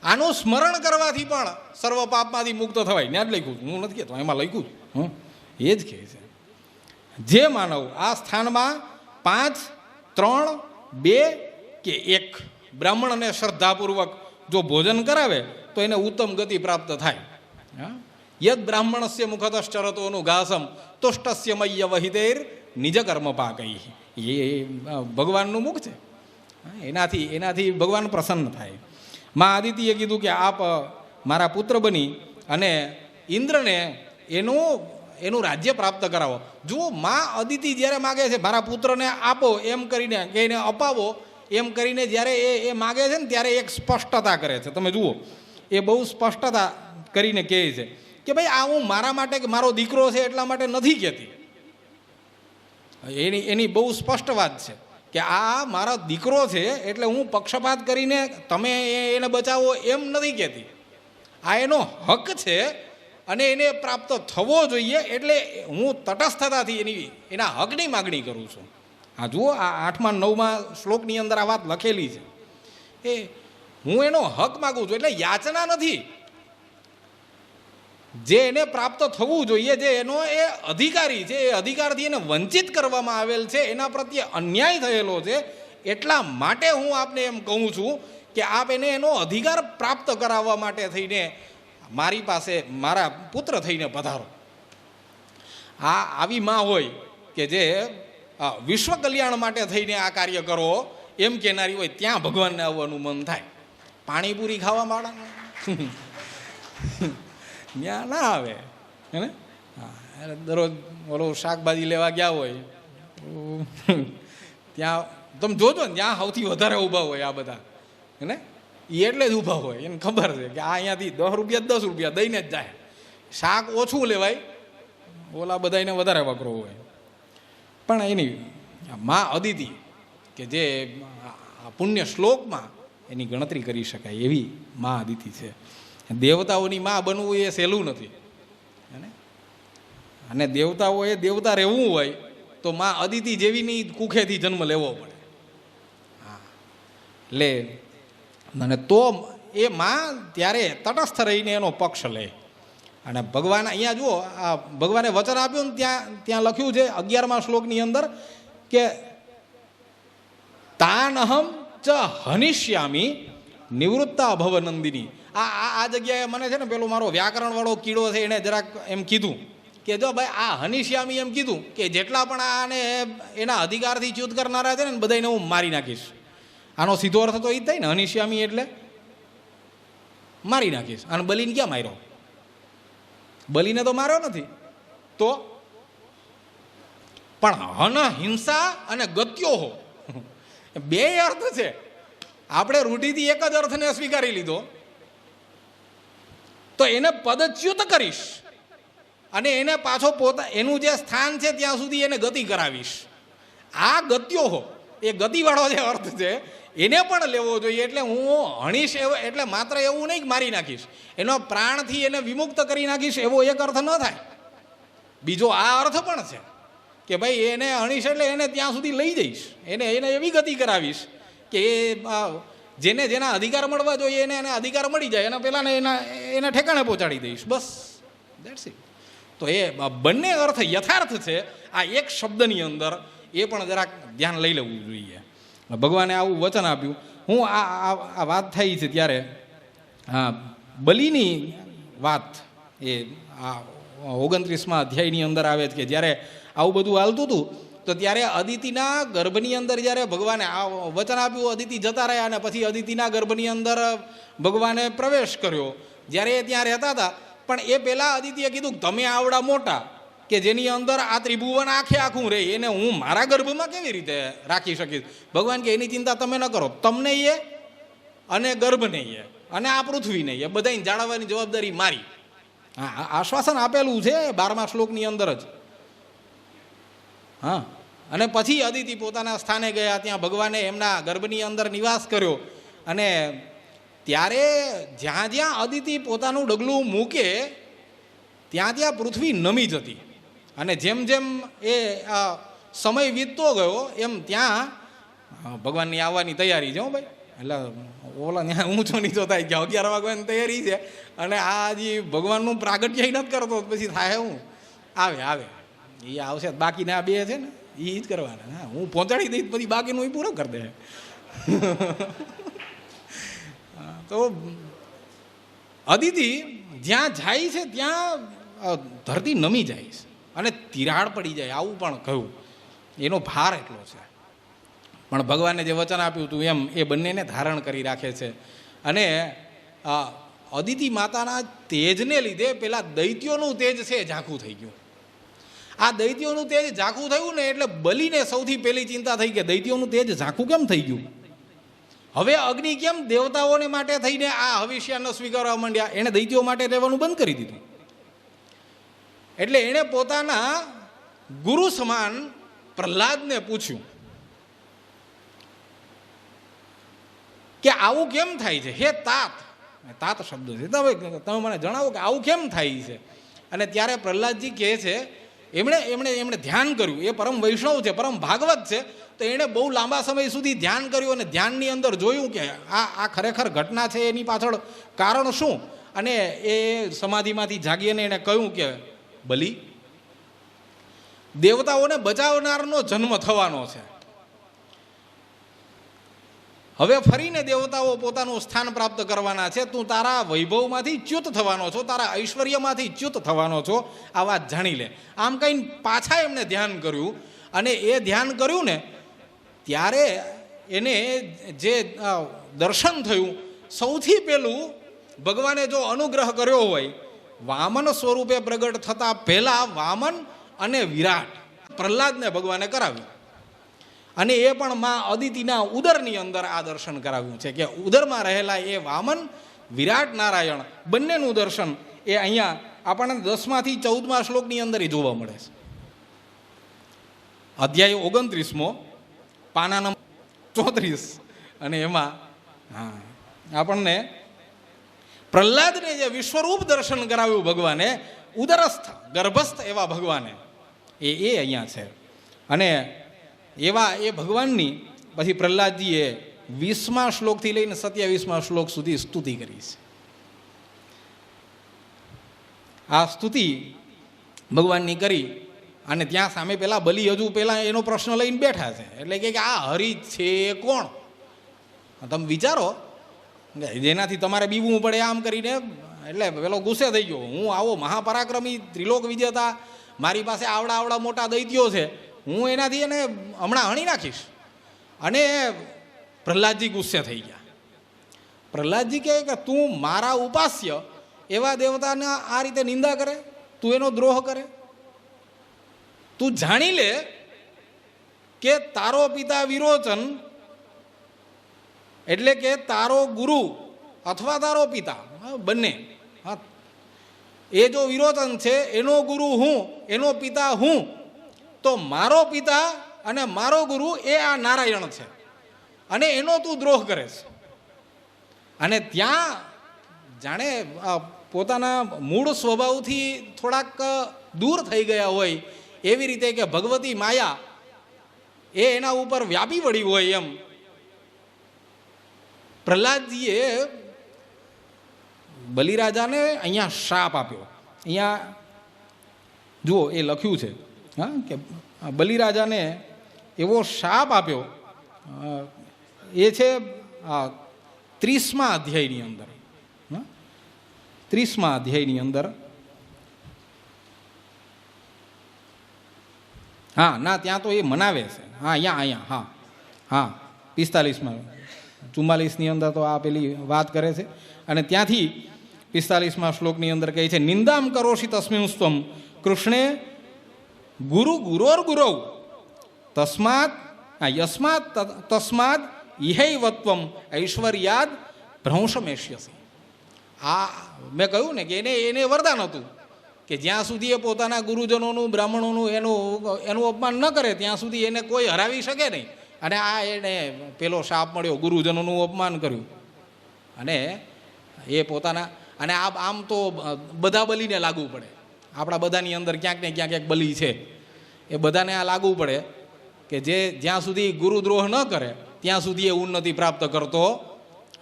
આનું સ્મરણ કરવાથી પણ સર્વ પાપમાંથી મુક્ત થવાય. ત્યાં જ લખ્યું, હું નથી કહેતો, એમાં લખ્યું છું. એ જ કહે છે, જે માનવ આ સ્થાનમાં 5, 3, 2 કે 1 બ્રાહ્મણને શ્રદ્ધાપૂર્વક જો ભોજન કરાવે તો એને ઉત્તમ ગતિ પ્રાપ્ત થાય. યદ બ્રાહ્મણસ્ય મુખતશ્ચરતોનું ઘાસમ તુષ્ટસ્ય મય્ય વહિતેર નિજ કર્મ પાકઈ. એ ભગવાનનું મુખ છે, એનાથી ભગવાન પ્રસન્ન થાય. મા આદિત્યએ કીધું કે આપ મારા પુત્ર બની અને ઇન્દ્રને એનું રાજ્ય પ્રાપ્ત કરાવો. જુઓ, મા અદિતિ જ્યારે માગે છે મારા પુત્રને આપો એમ કરીને, કે એને અપાવો એમ કરીને જ્યારે એ માગે છે ને ત્યારે એક સ્પષ્ટતા કરે છે. તમે જુઓ, એ બહુ સ્પષ્ટતા કરીને કહે છે કે ભાઈ આ હું મારા માટે, કે મારો દીકરો છે એટલા માટે નથી કહેતી. એની બહુ સ્પષ્ટ વાત છે કે આ મારો દીકરો છે એટલે હું પક્ષપાત કરીને તમે એને બચાવો એમ નથી કહેતી. આ એનો હક છે અને એને પ્રાપ્ત થવો જોઈએ, એટલે હું તટસ્થતાથી એના હકની માગણી કરું છું. આ જુઓ, આ 8મા 9મા શ્લોકની અંદર આ વાત લખેલી છે. એ હું એનો હક માગું છું, એટલે યાચના નથી. જે એને પ્રાપ્ત થવું જોઈએ, જે એનો એ અધિકારી છે, એ અધિકારથી એને વંચિત કરવામાં આવેલ છે, એના પ્રત્યે અન્યાય થયેલો છે, એટલા માટે હું આપને એમ કહું છું કે આપ એને એનો અધિકાર પ્રાપ્ત કરાવવા માટે થઈને મારી પાસે મારા પુત્ર થઈને પધારો. આવી માં હોય કે જે વિશ્વ કલ્યાણ માટે થઈને આ કાર્ય કરો એમ કહેનારી હોય, ત્યાં ભગવાનને આવવાનું મન થાય. પાણીપુરી ખાવા વાળા ત્યાં ના આવે હે ને. દરરોજ ઓલો શાકભાજી લેવા ગયા હોય ત્યાં તમે જોજો ને, ત્યાં સૌથી વધારે ઊભા હોય આ બધા હે ને. એ એટલે જ ઊભા હોય, એને ખબર છે કે આ અહીંયાથી 10 રૂપિયા 10 રૂપિયા દઈને જ જાય, શાક ઓછું લેવાય, ઓલા બધાને વધારે વકરો હોય. પણ એની મા અદિતિ કે જે પુણ્ય શ્લોકમાં એની ગણતરી કરી શકાય એવી મા અદિતિ છે. દેવતાઓની મા બનવું એ સહેલું નથી, અને દેવતાઓએ દેવતા રહેવું હોય તો મા અદિતિ જેવીની કુખેથી જન્મ લેવો પડે. હા, એટલે અને તો એ માં ત્યારે તટસ્થ રહીને એનો પક્ષ લે. અને ભગવાન અહીંયા જુઓ, આ ભગવાને વચન આપ્યું ને ત્યાં લખ્યું છે 11મા શ્લોકની અંદર કે તાનહમ ચ હનિષ્યામી નિવૃત્તા ભવ નંદિની. આ જગ્યાએ મને છે ને પેલો મારો વ્યાકરણ વાળો કીડો છે એને જરાક એમ કીધું કે જો ભાઈ આ હનિષ્યામી એમ કીધું કે જેટલા પણ આને એના અધિકારથી ચ્યુત કરનારા છે ને બધાને હું મારી નાખીશ. આનો સીધો અર્થ તો એ જ થાય ને, હનિષ્યામી એટલે મારી નાખીશ. અને બલીને ક્યાં માર્યો? બલીને તો માર્યો નથી. તો પણ હન હિંસા અને ગત્યો બે અર્થ છે. આપણે રૂઢિથી એક જ અર્થને સ્વીકારી લીધો, તો એને પદચ્યુત કરીશ અને એને પાછો એનું જે સ્થાન છે ત્યાં સુધી એને ગતિ કરાવીશ. આ ગત્યો એ ગતિવાળો જે અર્થ છે એને પણ લેવો જોઈએ. એટલે હું હણીશ એટલે માત્ર એવું નહીં મારી નાખીશ, એનો પ્રાણથી એને વિમુક્ત કરી નાખીશ એવો એક અર્થ ન થાય. બીજો આ અર્થ પણ છે કે ભાઈ એને હણીશ એટલે એને ત્યાં સુધી લઈ જઈશ, એને એવી ગતિ કરાવીશ કે જેને જેના અધિકાર મળવા જોઈએ એને અધિકાર મળી જાય, એના પહેલાં એના ઠેકાણે પહોંચાડી દઈશ. બસ, દેટ્સ ઇટ. તો એ બંને અર્થ યથાર્થ છે આ એક શબ્દની અંદર, એ પણ જરાક ધ્યાન લઈ લેવું જોઈએ. ભગવાને આવું વચન આપ્યું. હું આ વાત થઈ છે ત્યારે બલિની વાત એ આ 29મા અધ્યાયની અંદર આવે છે કે જ્યારે આવું બધું હાલતું હતું તો ત્યારે અદિતિના ગર્ભની અંદર જ્યારે ભગવાને આ વચન આપ્યું, અદિતિ જતા રહ્યા અને પછી અદિતિના ગર્ભની અંદર ભગવાને પ્રવેશ કર્યો. જ્યારે એ ત્યાં રહેતા હતા, પણ એ પહેલાં અદિતિએ કીધું તમે આવડા મોટા કે જેની અંદર આ ત્રિભુવન આખું રહે, એને હું મારા ગર્ભમાં કેવી રીતે રાખી શકીશ? ભગવાન કે એની ચિંતા તમે ન કરો, તમને એ અને ગર્ભને એ અને આ પૃથ્વીને એ બધાને જાળવવાની જવાબદારી મારી. હા, આશ્વાસન આપેલું છે 12મા શ્લોકની અંદર જ. હા, અને પછી અદિતિ પોતાના સ્થાને ગયા, ત્યાં ભગવાને એમના ગર્ભની અંદર નિવાસ કર્યો. અને ત્યારે જ્યાં જ્યાં અદિતિ પોતાનું ડગલું મૂકે ત્યાં ત્યાં પૃથ્વી નમી જતી. અને જેમ જેમ એ સમય વીતતો ગયો એમ ત્યાં ભગવાનની આવવાની તૈયારી છે. હો ભાઈ, એટલે ઓલા ત્યાં ઊંચો નીચો થાય કે 11 વાગવાની તૈયારી છે અને આ હજી ભગવાનનું પ્રાગટ્ય નથી કરતો, પછી થાય હું આવે એ આવશે. બાકીના આ બે છે ને એ જ કરવાના. હા, હું પહોંચાડી દઈશ, પછી બાકીનું એ પૂરો કરી દે. તો અદિતિ જ્યાં જાય છે ત્યાં ધરતી નમી જાય છે અને તિરાડ પડી જાય, આવું પણ કહ્યું. એનો ભાર એટલો છે. પણ ભગવાને જે વચન આપ્યું હતું એમ એ બંનેને ધારણ કરી રાખે છે. અને અદિતિ માતાના તેજને લીધે પેલા દૈત્યોનું તેજ છે ઝાંખું થઈ ગયું. આ દૈત્યોનું તેજ ઝાંખું થયું ને એટલે બલિને સૌથી પહેલી ચિંતા થઈ કે દૈત્યોનું તેજ ઝાંખું કેમ થઈ ગયું? હવે અગ્નિ કેમ દેવતાઓને માટે થઈને આ હવિષ્યાનો સ્વીકારવા માંડ્યા? એણે દૈત્યો માટે રહેવાનું બંધ કરી દીધું. એટલે એણે પોતાના ગુરુ સમાન પ્રહલાદને પૂછ્યું કે આવું કેમ થાય છે? હે તાત શબ્દ છે, તમે મને જણાવો કે આવું કેમ થાય છે? અને ત્યારે પ્રહલાદજી કહે છે એમણે ધ્યાન કર્યું. એ પરમ વૈષ્ણવ છે, પરમ ભાગવત છે. તો એણે બહુ લાંબા સમય સુધી ધ્યાન કર્યું અને ધ્યાનની અંદર જોયું કે આ ખરેખર ઘટના છે, એની પાછળ કારણ શું? અને એ સમાધિમાંથી જાગીને એણે કહ્યું કે બલિ, દેવતાઓને બચાવનારનો જન્મ થવાનો છે. હવે ફરીને દેવતાઓ પોતાનું સ્થાન પ્રાપ્ત કરવાના છે. તું તારા વૈભવમાંથી ચ્યુત થવાનો છો, તારા ઐશ્વર્યમાંથી ચ્યુત થવાનો છો, આ વાત જાણી લે. આમ કહીને પાછા એમને ધ્યાન કર્યું. અને એ ધ્યાન કર્યું ને ત્યારે એને જે દર્શન થયું, સૌથી પહેલું ભગવાને જો અનુગ્રહ કર્યો હોય, વામન સ્વરૂપે પ્રગટ થતા પહેલા વામન અને વિરાટ પ્રહલાદને ભગવાને કરાવ્યું. અને એ પણ માં અદિતિના ઉદરની અંદર આ દર્શન કરાવ્યું છે કે ઉદરમાં રહેલા એ વામન વિરાટ નારાયણ બંનેનું દર્શન એ અહીંયા આપણને 10માંથી 14મા શ્લોકની અંદર જોવા મળે છે. અધ્યાય 29મો પાના નંબર 34 અને એમાં આપણને પ્રહલાદને જે વિશ્વરૂપ દર્શન કરાવ્યું ભગવાને, ઉદરસ્થ ગર્ભસ્થ એવા ભગવાને, એ અહીંયા છે. અને એવા એ ભગવાનની પછી પ્રહલાદજીએ 20મા શ્લોકથી લઈને 27મા શ્લોક સુધી સ્તુતિ કરી છે. આ સ્તુતિ ભગવાનની કરી અને ત્યાં સામે પેલા બલિ હજુ પેલા એનો પ્રશ્ન લઈને બેઠા છે. એટલે કે આ હરિ છે કોણ? તમે વિચારો, જેનાથી તમારે બીવું પડે આમ કરીને. એટલે પેલો ગુસ્સે થઈ ગયો, હું આવો મહાપરાક્રમી ત્રિલોક વિજેતા, મારી પાસે આવડા મોટા દૈત્યો છે, હું એનાથી એને હમણાં હણી નાખીશ. અને પ્રહલાદજી ગુસ્સે થઈ ગયા. પ્રહલાદજી કહે કે તું મારા ઉપાસ્ય એવા દેવતાને આ રીતે નિંદા કરે, તું એનો દ્રોહ કરે? તું જાણી લે કે તારો પિતા વિરોચન એટલે કે તારો ગુરુ અથવા તારો પિતા બંને, એ જો વિરોચન છે એનો ગુરુ હું, એનો પિતા હું, તો મારો પિતા અને મારો ગુરુ એ આ નારાયણ છે અને એનો તું દ્રોહ કરે છે. અને ત્યાં જાણે પોતાના મૂળ સ્વભાવથી થોડાક દૂર થઈ ગયા હોય એવી રીતે કે ભગવતી માયા એ એના ઉપર વ્યાપી વળી હોય એમ પ્રહલાદજીએ બલિરાજાને અહીંયા શાપ આપ્યો. અહીંયા જુઓ એ લખ્યું છે કે બલિરાજાને એવો શાપ આપ્યો. એ છે 30મા અધ્યાયની અંદર, 30મા અધ્યાયની અંદર. ના ત્યાં તો એ મનાવે છે. અહીંયા 45માં 44ની અંદર તો આ પેલી વાત કરે છે. અને ત્યાંથી 45મા શ્લોકની અંદર કહે છે, નિંદામ કરોશી તસ્મિં સ્વમ કૃષ્ણે ગુરુ ગુરોર ગુરૌ તસ્માત યસ્માત તસ્માદ ઇહૈવત્વમ ઐશ્વર્યાદ ભ્રંશમેષ્યસી. આ મેં કહ્યું ને કે એને વરદાન હતું કે જ્યાં સુધી એ પોતાના ગુરુજનોનું બ્રાહ્મણોનું એનું અપમાન ન કરે ત્યાં સુધી એને કોઈ હરાવી શકે નહીં. અને આ એને પેલો શાપ મળ્યો, ગુરુજનોનું અપમાન કર્યું. અને એ પોતાના અને આમ તો બધા બલિને લાગુ પડે. આપણા બધાની અંદર ક્યાંક ને ક્યાંક એક બલિ છે. એ બધાને આ લાગુ પડે કે જે જ્યાં સુધી ગુરુદ્રોહ ન કરે ત્યાં સુધી એ ઉન્નતિ પ્રાપ્ત કરતો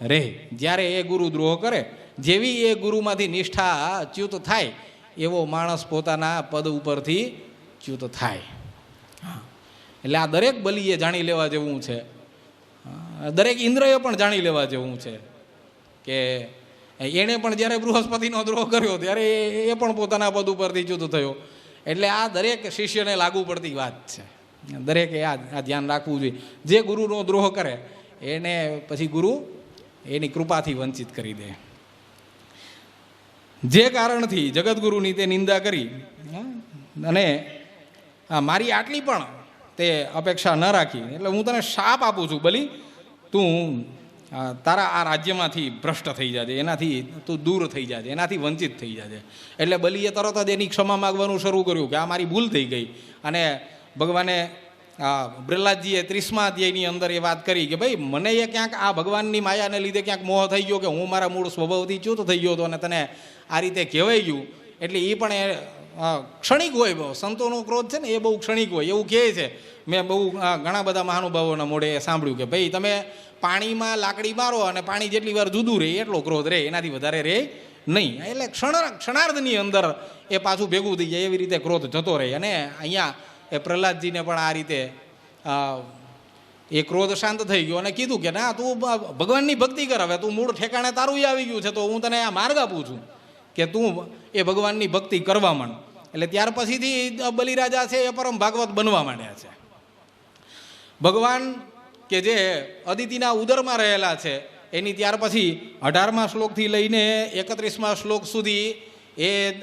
રહે. જ્યારે એ ગુરુદ્રોહ કરે, જેવી એ ગુરુમાંથી નિષ્ઠા ચ્યુત થાય એવો માણસ પોતાના પદ ઉપરથી ચ્યુત થાય. એટલે આ દરેક બલિએ જાણી લેવા જેવું છે, દરેક ઇન્દ્રએ પણ જાણી લેવા જેવું છે કે એણે પણ જ્યારે બૃહસ્પતિનો દ્રોહ કર્યો ત્યારે એ પણ પોતાના પદ ઉપરથી ચ્યુત થયો. એટલે આ દરેક શિષ્યને લાગુ પડતી વાત છે. દરેકે આ ધ્યાન રાખવું જોઈએ. જે ગુરુનો દ્રોહ કરે એને પછી ગુરુ એની કૃપાથી વંચિત કરી દે. જે કારણથી જગદગુરુની તે નિંદા કરી અને મારી આટલી પણ તે અપેક્ષા ન રાખી, એટલે હું તને શાપ આપું છું, બલી તું તારા આ રાજ્યમાંથી ભ્રષ્ટ થઈ જાજે, એનાથી તું દૂર થઈ જાજે, એનાથી વંચિત થઈ જાજે. એટલે બલીએ તરત જ એની ક્ષમા માગવાનું શરૂ કર્યું કે આ મારી ભૂલ થઈ ગઈ. અને ભગવાને પ્રહલાદજીએ 30મા અધ્યાયની અંદર એ વાત કરી કે ભાઈ મને એ ક્યાંક આ ભગવાનની માયાને લીધે ક્યાંક મોહ થઈ ગયો કે હું મારા મૂળ સ્વભાવથી ચ્યુત થઈ ગયો હતો અને તને આ રીતે કહેવાઈ ગયું. એટલે એ પણ એ ક્ષણિક હોય, સંતોનો ક્રોધ છે ને એ બહુ ક્ષણિક હોય એવું કહે છે. મેં બહુ ઘણા બધા મહાનુભાવોના મોઢે સાંભળ્યું કે ભાઈ તમે પાણીમાં લાકડી મારો અને પાણી જેટલી વાર જુદું રહે એટલો ક્રોધ રહે, એનાથી વધારે રહે નહીં. એટલે ક્ષણાર્ધની અંદર એ પાછું ભેગું થઈ જાય એવી રીતે ક્રોધ જતો રહે. અને અહીંયા એ પ્રહલાદજીને પણ આ રીતે એ ક્રોધ શાંત થઈ ગયો અને કીધું કે ના તું ભગવાનની ભક્તિ કર, હવે તું મૂળ ઠેકાણે તારું આવી ગયું છે તો હું તને આ માર્ગ આપું છું કે તું એ ભગવાનની ભક્તિ કરવા માંડ. એટલે ત્યાર પછીથી બલિરાજા છે એ પરમ ભાગવત બનવા માંડ્યા છે. ભગવાન કે જે અદિતિના ઉદરમાં રહેલા છે એની ત્યાર પછી 18મા શ્લોકથી લઈને 31મા શ્લોક સુધી એ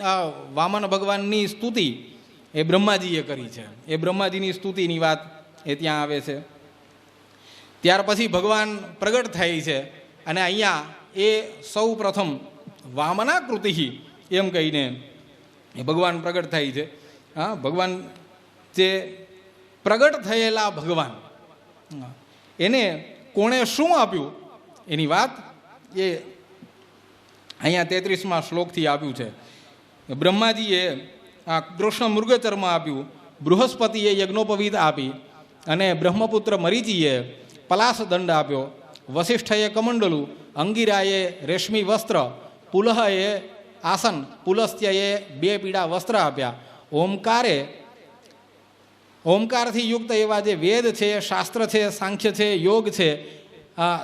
વામન ભગવાનની સ્તુતિ એ બ્રહ્માજીએ કરી છે. એ બ્રહ્માજીની સ્તુતિની વાત એ ત્યાં આવે છે. ત્યાર પછી ભગવાન પ્રગટ થાય છે અને અહીંયા એ સૌ પ્રથમ વામનાકૃતિ એમ કહીને એ ભગવાન પ્રગટ થાય છે. હા, ભગવાન જે પ્રગટ થયેલા ભગવાન એને કોણે શું આપ્યું એની વાત એ અહીંયા 33મા શ્લોકથી આપ્યું છે. બ્રહ્માજીએ આ કૃષ્ણ મૃગચર્મ આપ્યું, બૃહસ્પતિએ યજ્ઞોપવીત આપી, અને બ્રહ્મપુત્ર મરીચીએ પલાશ દંડ આપ્યો, વસિષ્ઠએ કમંડલું, અંગિરાએ રેશમી વસ્ત્ર, પુલહએ આસન, પુલસ્ત્યએ 2 પીળા વસ્ત્ર આપ્યા. ઓમકારથી યુક્ત એવા જે વેદ છે, શાસ્ત્ર છે, સાંખ્ય છે, યોગ છે,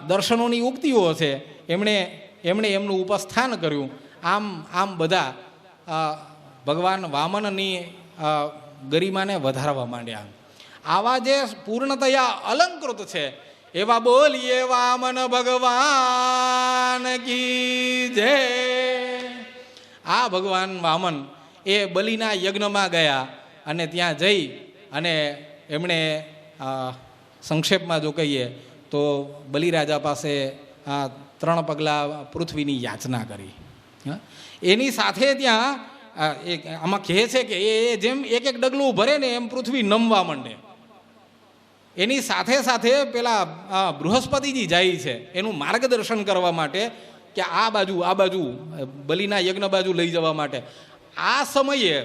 દર્શનોની ઉક્તિઓ છે, એમણે એમનું ઉપસ્થાન કર્યું. આમ બધા ભગવાન વામનની ગરિમાને વધારવા માંડ્યા. આવા જે પૂર્ણતયા અલંકૃત છે એવા બોલીએ વામન ભગવાન કી જય. આ ભગવાન વામન એ બલિના યજ્ઞમાં ગયા અને ત્યાં જઈ અને એમણે સંક્ષેપમાં જો કહીએ તો બલિરાજા પાસે 3 પગલાં પૃથ્વીની યાચના કરી. એની સાથે ત્યાં આમાં કહે છે કે એ જેમ એક ડગલું ભરે ને એમ પૃથ્વી નમવા માંડે. એની સાથે સાથે પેલા બૃહસ્પતિજી જાય છે એનું માર્ગદર્શન કરવા માટે કે આ બાજુ બલિના યજ્ઞ બાજુ લઈ જવા માટે. આ સમયે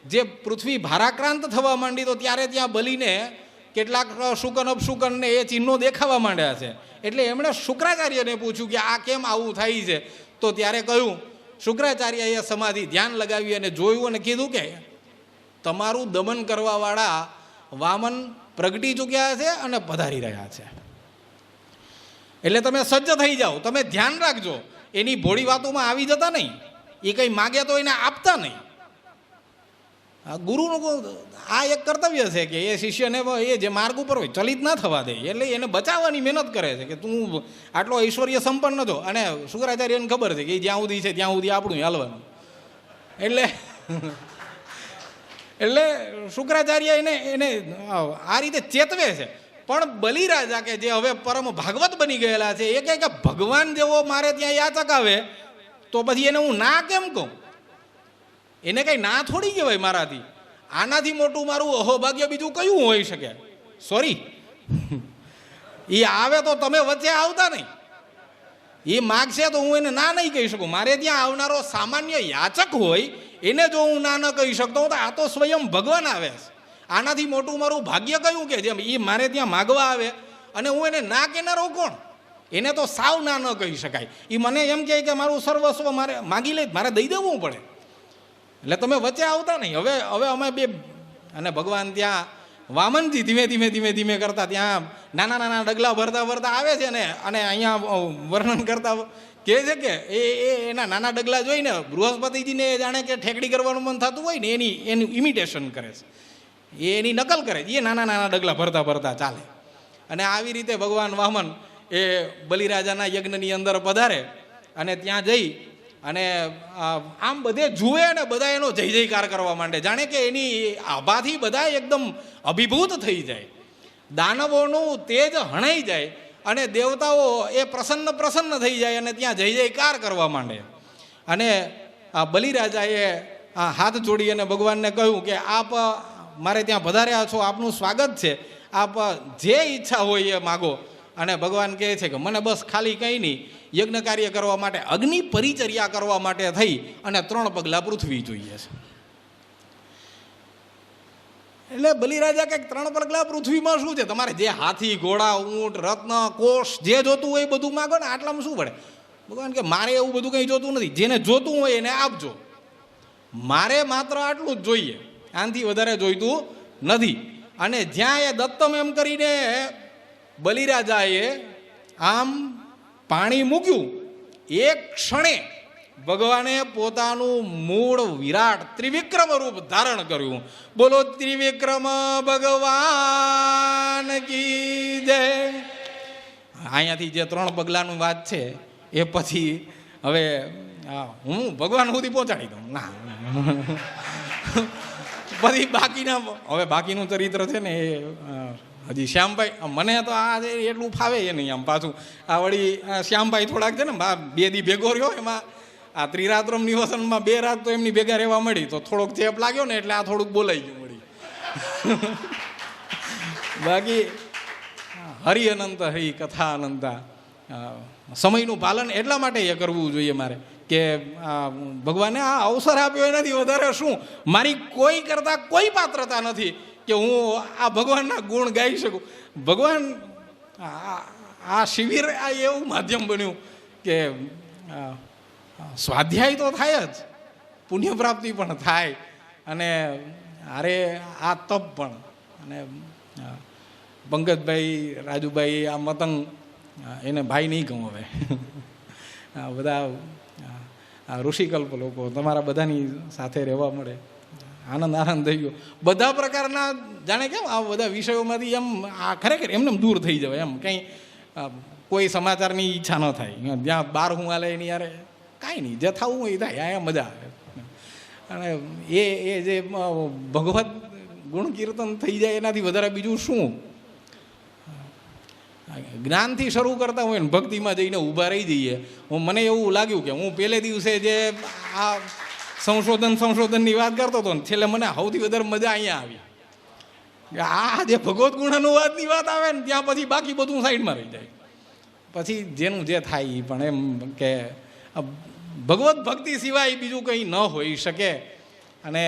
જે પૃથ્વી ભારાક્રાંત થવા માંડી તો ત્યારે ત્યાં બલિને કેટલાક શુકન અપશુકનને એ ચિહ્નો દેખાવા માંડ્યા છે. એટલે એમણે શુક્રાચાર્યને પૂછ્યું કે આ કેમ આવું થાય છે? તો ત્યારે કહ્યું, શુક્રાચાર્યએ સમાધિ ધ્યાન લગાવી અને જોયું અને કીધું કે તમારું દમન કરવાવાળા વામન પ્રગટી ચૂક્યા છે અને પધારી રહ્યા છે. એટલે તમે સજ્જ થઈ જાઓ, તમે ધ્યાન રાખજો, એની ભોળી વાતોમાં આવી જતા નહીં. એ કંઈ માગે તો એને આપતા નહીં. ગુરુનું આ એક કર્તવ્ય છે કે એ શિષ્યને એ જે માર્ગ ઉપર હોય ચલિત ના થવા દે, એટલે એને બચાવવાની મહેનત કરે છે કે તું આટલો ઐશ્વર્ય સંપન્ન છો. અને શુક્રાચાર્યને ખબર છે કે જ્યાં સુધી છે ત્યાં સુધી આપણું હાલવાનું. એટલે શુક્રાચાર્ય એને આ રીતે ચેતવે છે. પણ બલિરાજા કે જે હવે પરમ ભાગવત બની ગયેલા છે એ કહે કે ભગવાન જેવો મારે ત્યાં યાચક આવે તો પછી એને હું ના કેમ કહું? એને કંઈ ના થોડી કહેવાય મારાથી. આનાથી મોટું મારું અહોભાગ્ય બીજું કયું હોઈ શકે? સોરી, એ આવે તો તમે વચ્ચે આવતા નહીં. એ માગશે તો હું એને ના નહીં કહી શકું. મારે ત્યાં આવનારો સામાન્ય યાચક હોય એને જો હું ના ન કહી શકતો તો આ તો સ્વયં ભગવાન આવે છે. આનાથી મોટું મારું ભાગ્ય કયું કે જેમ એ મારે ત્યાં માગવા આવે અને હું એને ના કહેનારો કોણ? એને તો સાવ ના ન કહી શકાય. એ મને એમ કહે કે મારું સર્વસ્વ મારે માગી લે, મારે દઈ દેવું પડે. એટલે તમે વચ્ચે આવતા નહીં. હવે અમે બે અને ભગવાન ત્યાં વામનજી ધીમે કરતા ત્યાં નાના ડગલા ભરતા આવે છે ને. અને અહીંયા વર્ણન કરતા કહે છે કે એના નાના ડગલા જોઈને બૃહસ્પતિજીને જાણે કે ઠેકડી કરવાનું મન થતું હોય ને એનું ઇમિટેશન કરે છે, એની નકલ કરે છે. એ નાના ડગલા ભરતા ચાલે. અને આવી રીતે ભગવાન વામન એ બલિરાજાના યજ્ઞની અંદર પધારે અને ત્યાં જઈ અને આમ બધે જુએ અને બધા એનો જય જયકાર કરવા માંડે, જાણે કે એની આભાથી બધા એકદમ અભિભૂત થઈ જાય. દાનવોનું તેજ હણાઈ જાય અને દેવતાઓ એ પ્રસન્ન થઈ જાય અને ત્યાં જય જયકાર કરવા માંડે. અને આ બલિરાજાએ હાથ જોડી અને ભગવાનને કહ્યું કે આપ મારે ત્યાં પધાર્યા છો, આપનું સ્વાગત છે, આપ જે ઈચ્છા હોય એ માગો. અને ભગવાન કહે છે કે મને બસ ખાલી કંઈ નહીં, યજ્ઞ કાર્ય કરવા માટે અગ્નિ પરિચર્યા કરવા માટે થઈ અને 3 પગલાં પૃથ્વી જોઈએ છે. એટલે બલિરાજા કંઈક 3 પગલાં પૃથ્વીમાં શું છે? તમારે જે હાથી, ઘોડા, ઊંટ, રત્ન, કોષ જે જોતું હોય એ બધું માગો ને, આટલામાં શું પડે? ભગવાન કે મારે એવું બધું કંઈ જોતું નથી, જેને જોતું હોય એને આપજો, મારે માત્ર આટલું જ જોઈએ, આનાથી વધારે જોઈતું નથી. અને જ્યાં એ દત્તમ એમ કરીને બલિરાજાએ આમ પાણી મૂક્યું, એક ક્ષણે ભગવાને પોતાનું મૂળ વિરાટ ત્રિવિક્રમ રૂપ ધારણ કર્યું. બોલો ત્રિવિક્રમ ભગવાન કી જય. અહીંયાથી જે 3 પગલાંની વાત છે એ પછી હવે હું ભગવાન સુધી પહોંચાડી દઉં ના. પછી બાકીનું ચરિત્ર છે ને એ હજી શ્યામભાઈ મને તો આ એટલું ફાવે એ નહીં. આમ પાછું આ વળી શ્યામભાઈ થોડાક છે ને 2 દી ભેગો રહ્યો, એમાં આ ત્રિરાત્રમ નિવસનમાં 2 રાત તો એમની ભેગા રહેવા મળી, તો થોડોક ચેપ લાગ્યો ને એટલે આ થોડુંક બોલાઈ ગયું મળી. બાકી હરિ અનંત હરિ કથા અનંતા. સમયનું પાલન એટલા માટે એ કરવું જોઈએ મારે કે ભગવાને આ અવસર આપ્યો એનાથી વધારે શું. મારી કોઈ કરતાં કોઈ પાત્રતા નથી કે હું આ ભગવાનના ગુણ ગાઈ શકું. ભગવાન આ શિબિર આ એવું માધ્યમ બન્યું કે સ્વાધ્યાય તો થાય જ, પુણ્ય પ્રાપ્તિ પણ થાય, અને અરે આ તપ પણ. અને પંકજભાઈ, રાજુભાઈ, આ મતંગ, એને ભાઈ નહીં કહું હવે, આ બધા ઋષિકલ્પ લોકો, તમારા બધાની સાથે રહેવા મળે, આનંદ થઈ ગયો. બધા પ્રકારના જાણે કેમ આ બધા વિષયોમાંથી એમ આ ખરેખર એમને દૂર થઈ જવાય. એમ કંઈ કોઈ સમાચારની ઈચ્છા ન થાય, જ્યાં બહાર હું હાલે એની યારે કાંઈ નહીં, જે થવું હોય એ થાય, અહીંયા મજા આવે. અને એ જે ભગવત ગુણ કીર્તન થઈ જાય એનાથી વધારે બીજું શું. જ્ઞાનથી શરૂ કરતા હોય ને ભક્તિમાં જઈને ઊભા રહી જઈએ. મને એવું લાગ્યું કે હું પહેલે દિવસે જે આ સંશોધનની વાત કરતો હતો ને, છેલ્લે મને સૌથી વધારે મજા અહીંયા આવી કે આ જે ભગવત ગુણ અનુવાદની વાત આવે ને ત્યાં પછી બાકી બધું સાઈડમાં રહી જાય. પછી જેનું જે થાય એ પણ એમ કે ભગવત ભક્તિ સિવાય બીજું કંઈ ન હોઈ શકે. અને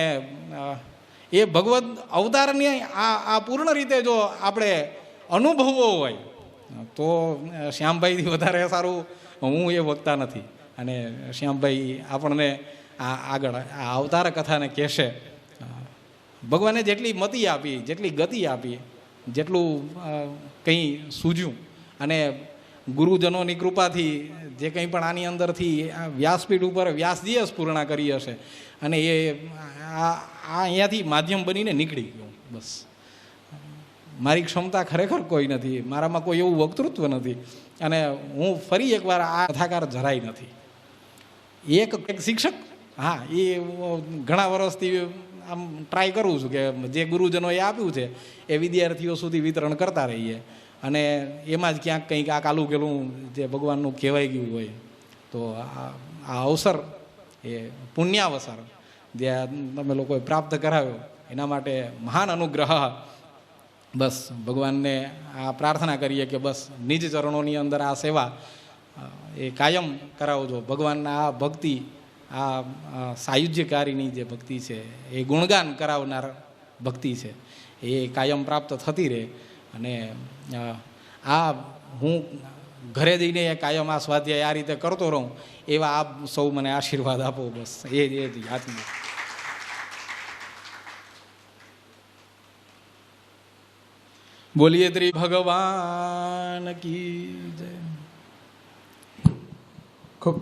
એ ભગવત અવતારની આ પૂર્ણ રીતે જો આપણે અનુભવવો હોય તો શ્યામભાઈથી વધારે સારું હું એ વક્તા નથી. અને શ્યામભાઈ આપણને આગળ આ અવતાર કથાને કહેશે. ભગવાને જેટલી મતિ આપી, જેટલી ગતિ આપી, જેટલું કંઈ સૂઝ્યું, અને ગુરુજનોની કૃપાથી જે કંઈ પણ આની અંદરથી આ વ્યાસપીઠ ઉપર વ્યાસજીએ સ્ફૂર્ણા કરી હશે, અને એ આ અહીંયાથી માધ્યમ બનીને નીકળી ગયું. બસ મારી ક્ષમતા ખરેખર કોઈ નથી, મારામાં કોઈ એવું વક્તૃત્વ નથી, અને હું ફરી એકવાર આ કથાકાર જરાય નથી. એક શિક્ષક, હા, એ ઘણા વર્ષથી આમ ટ્રાય કરું છું કે જે ગુરુજનોએ આપ્યું છે એ વિદ્યાર્થીઓ સુધી વિતરણ કરતા રહીએ, અને એમાં જ ક્યાંક કંઈક આ કાલું કેલું જે ભગવાનનું કહેવાઈ ગયું હોય તો આ અવસર, એ પુણ્યાવસર જે તમે લોકોએ પ્રાપ્ત કરાવ્યો એના માટે મહાન અનુગ્રહ. બસ ભગવાનને આ પ્રાર્થના કરીએ કે બસ નિજ ચરણોની અંદર આ સેવા એ કાયમ કરાવજો. ભગવાનના આ ભક્તિ, આ સાયુજ્યકારીની જે ભક્તિ છે, એ ગુણગાન કરાવનાર ભક્તિ છે, એ કાયમ પ્રાપ્ત થતી રહે. અને આ હું ઘરે જઈને કાયમ આ સ્વાધ્યાય આ રીતે કરતો રહું એવા આપ સૌ મને આશીર્વાદ આપો. બસ એ જ આત્મા. બોલીએ શ્રી ભગવાન કી જય. ખૂબ ખૂબ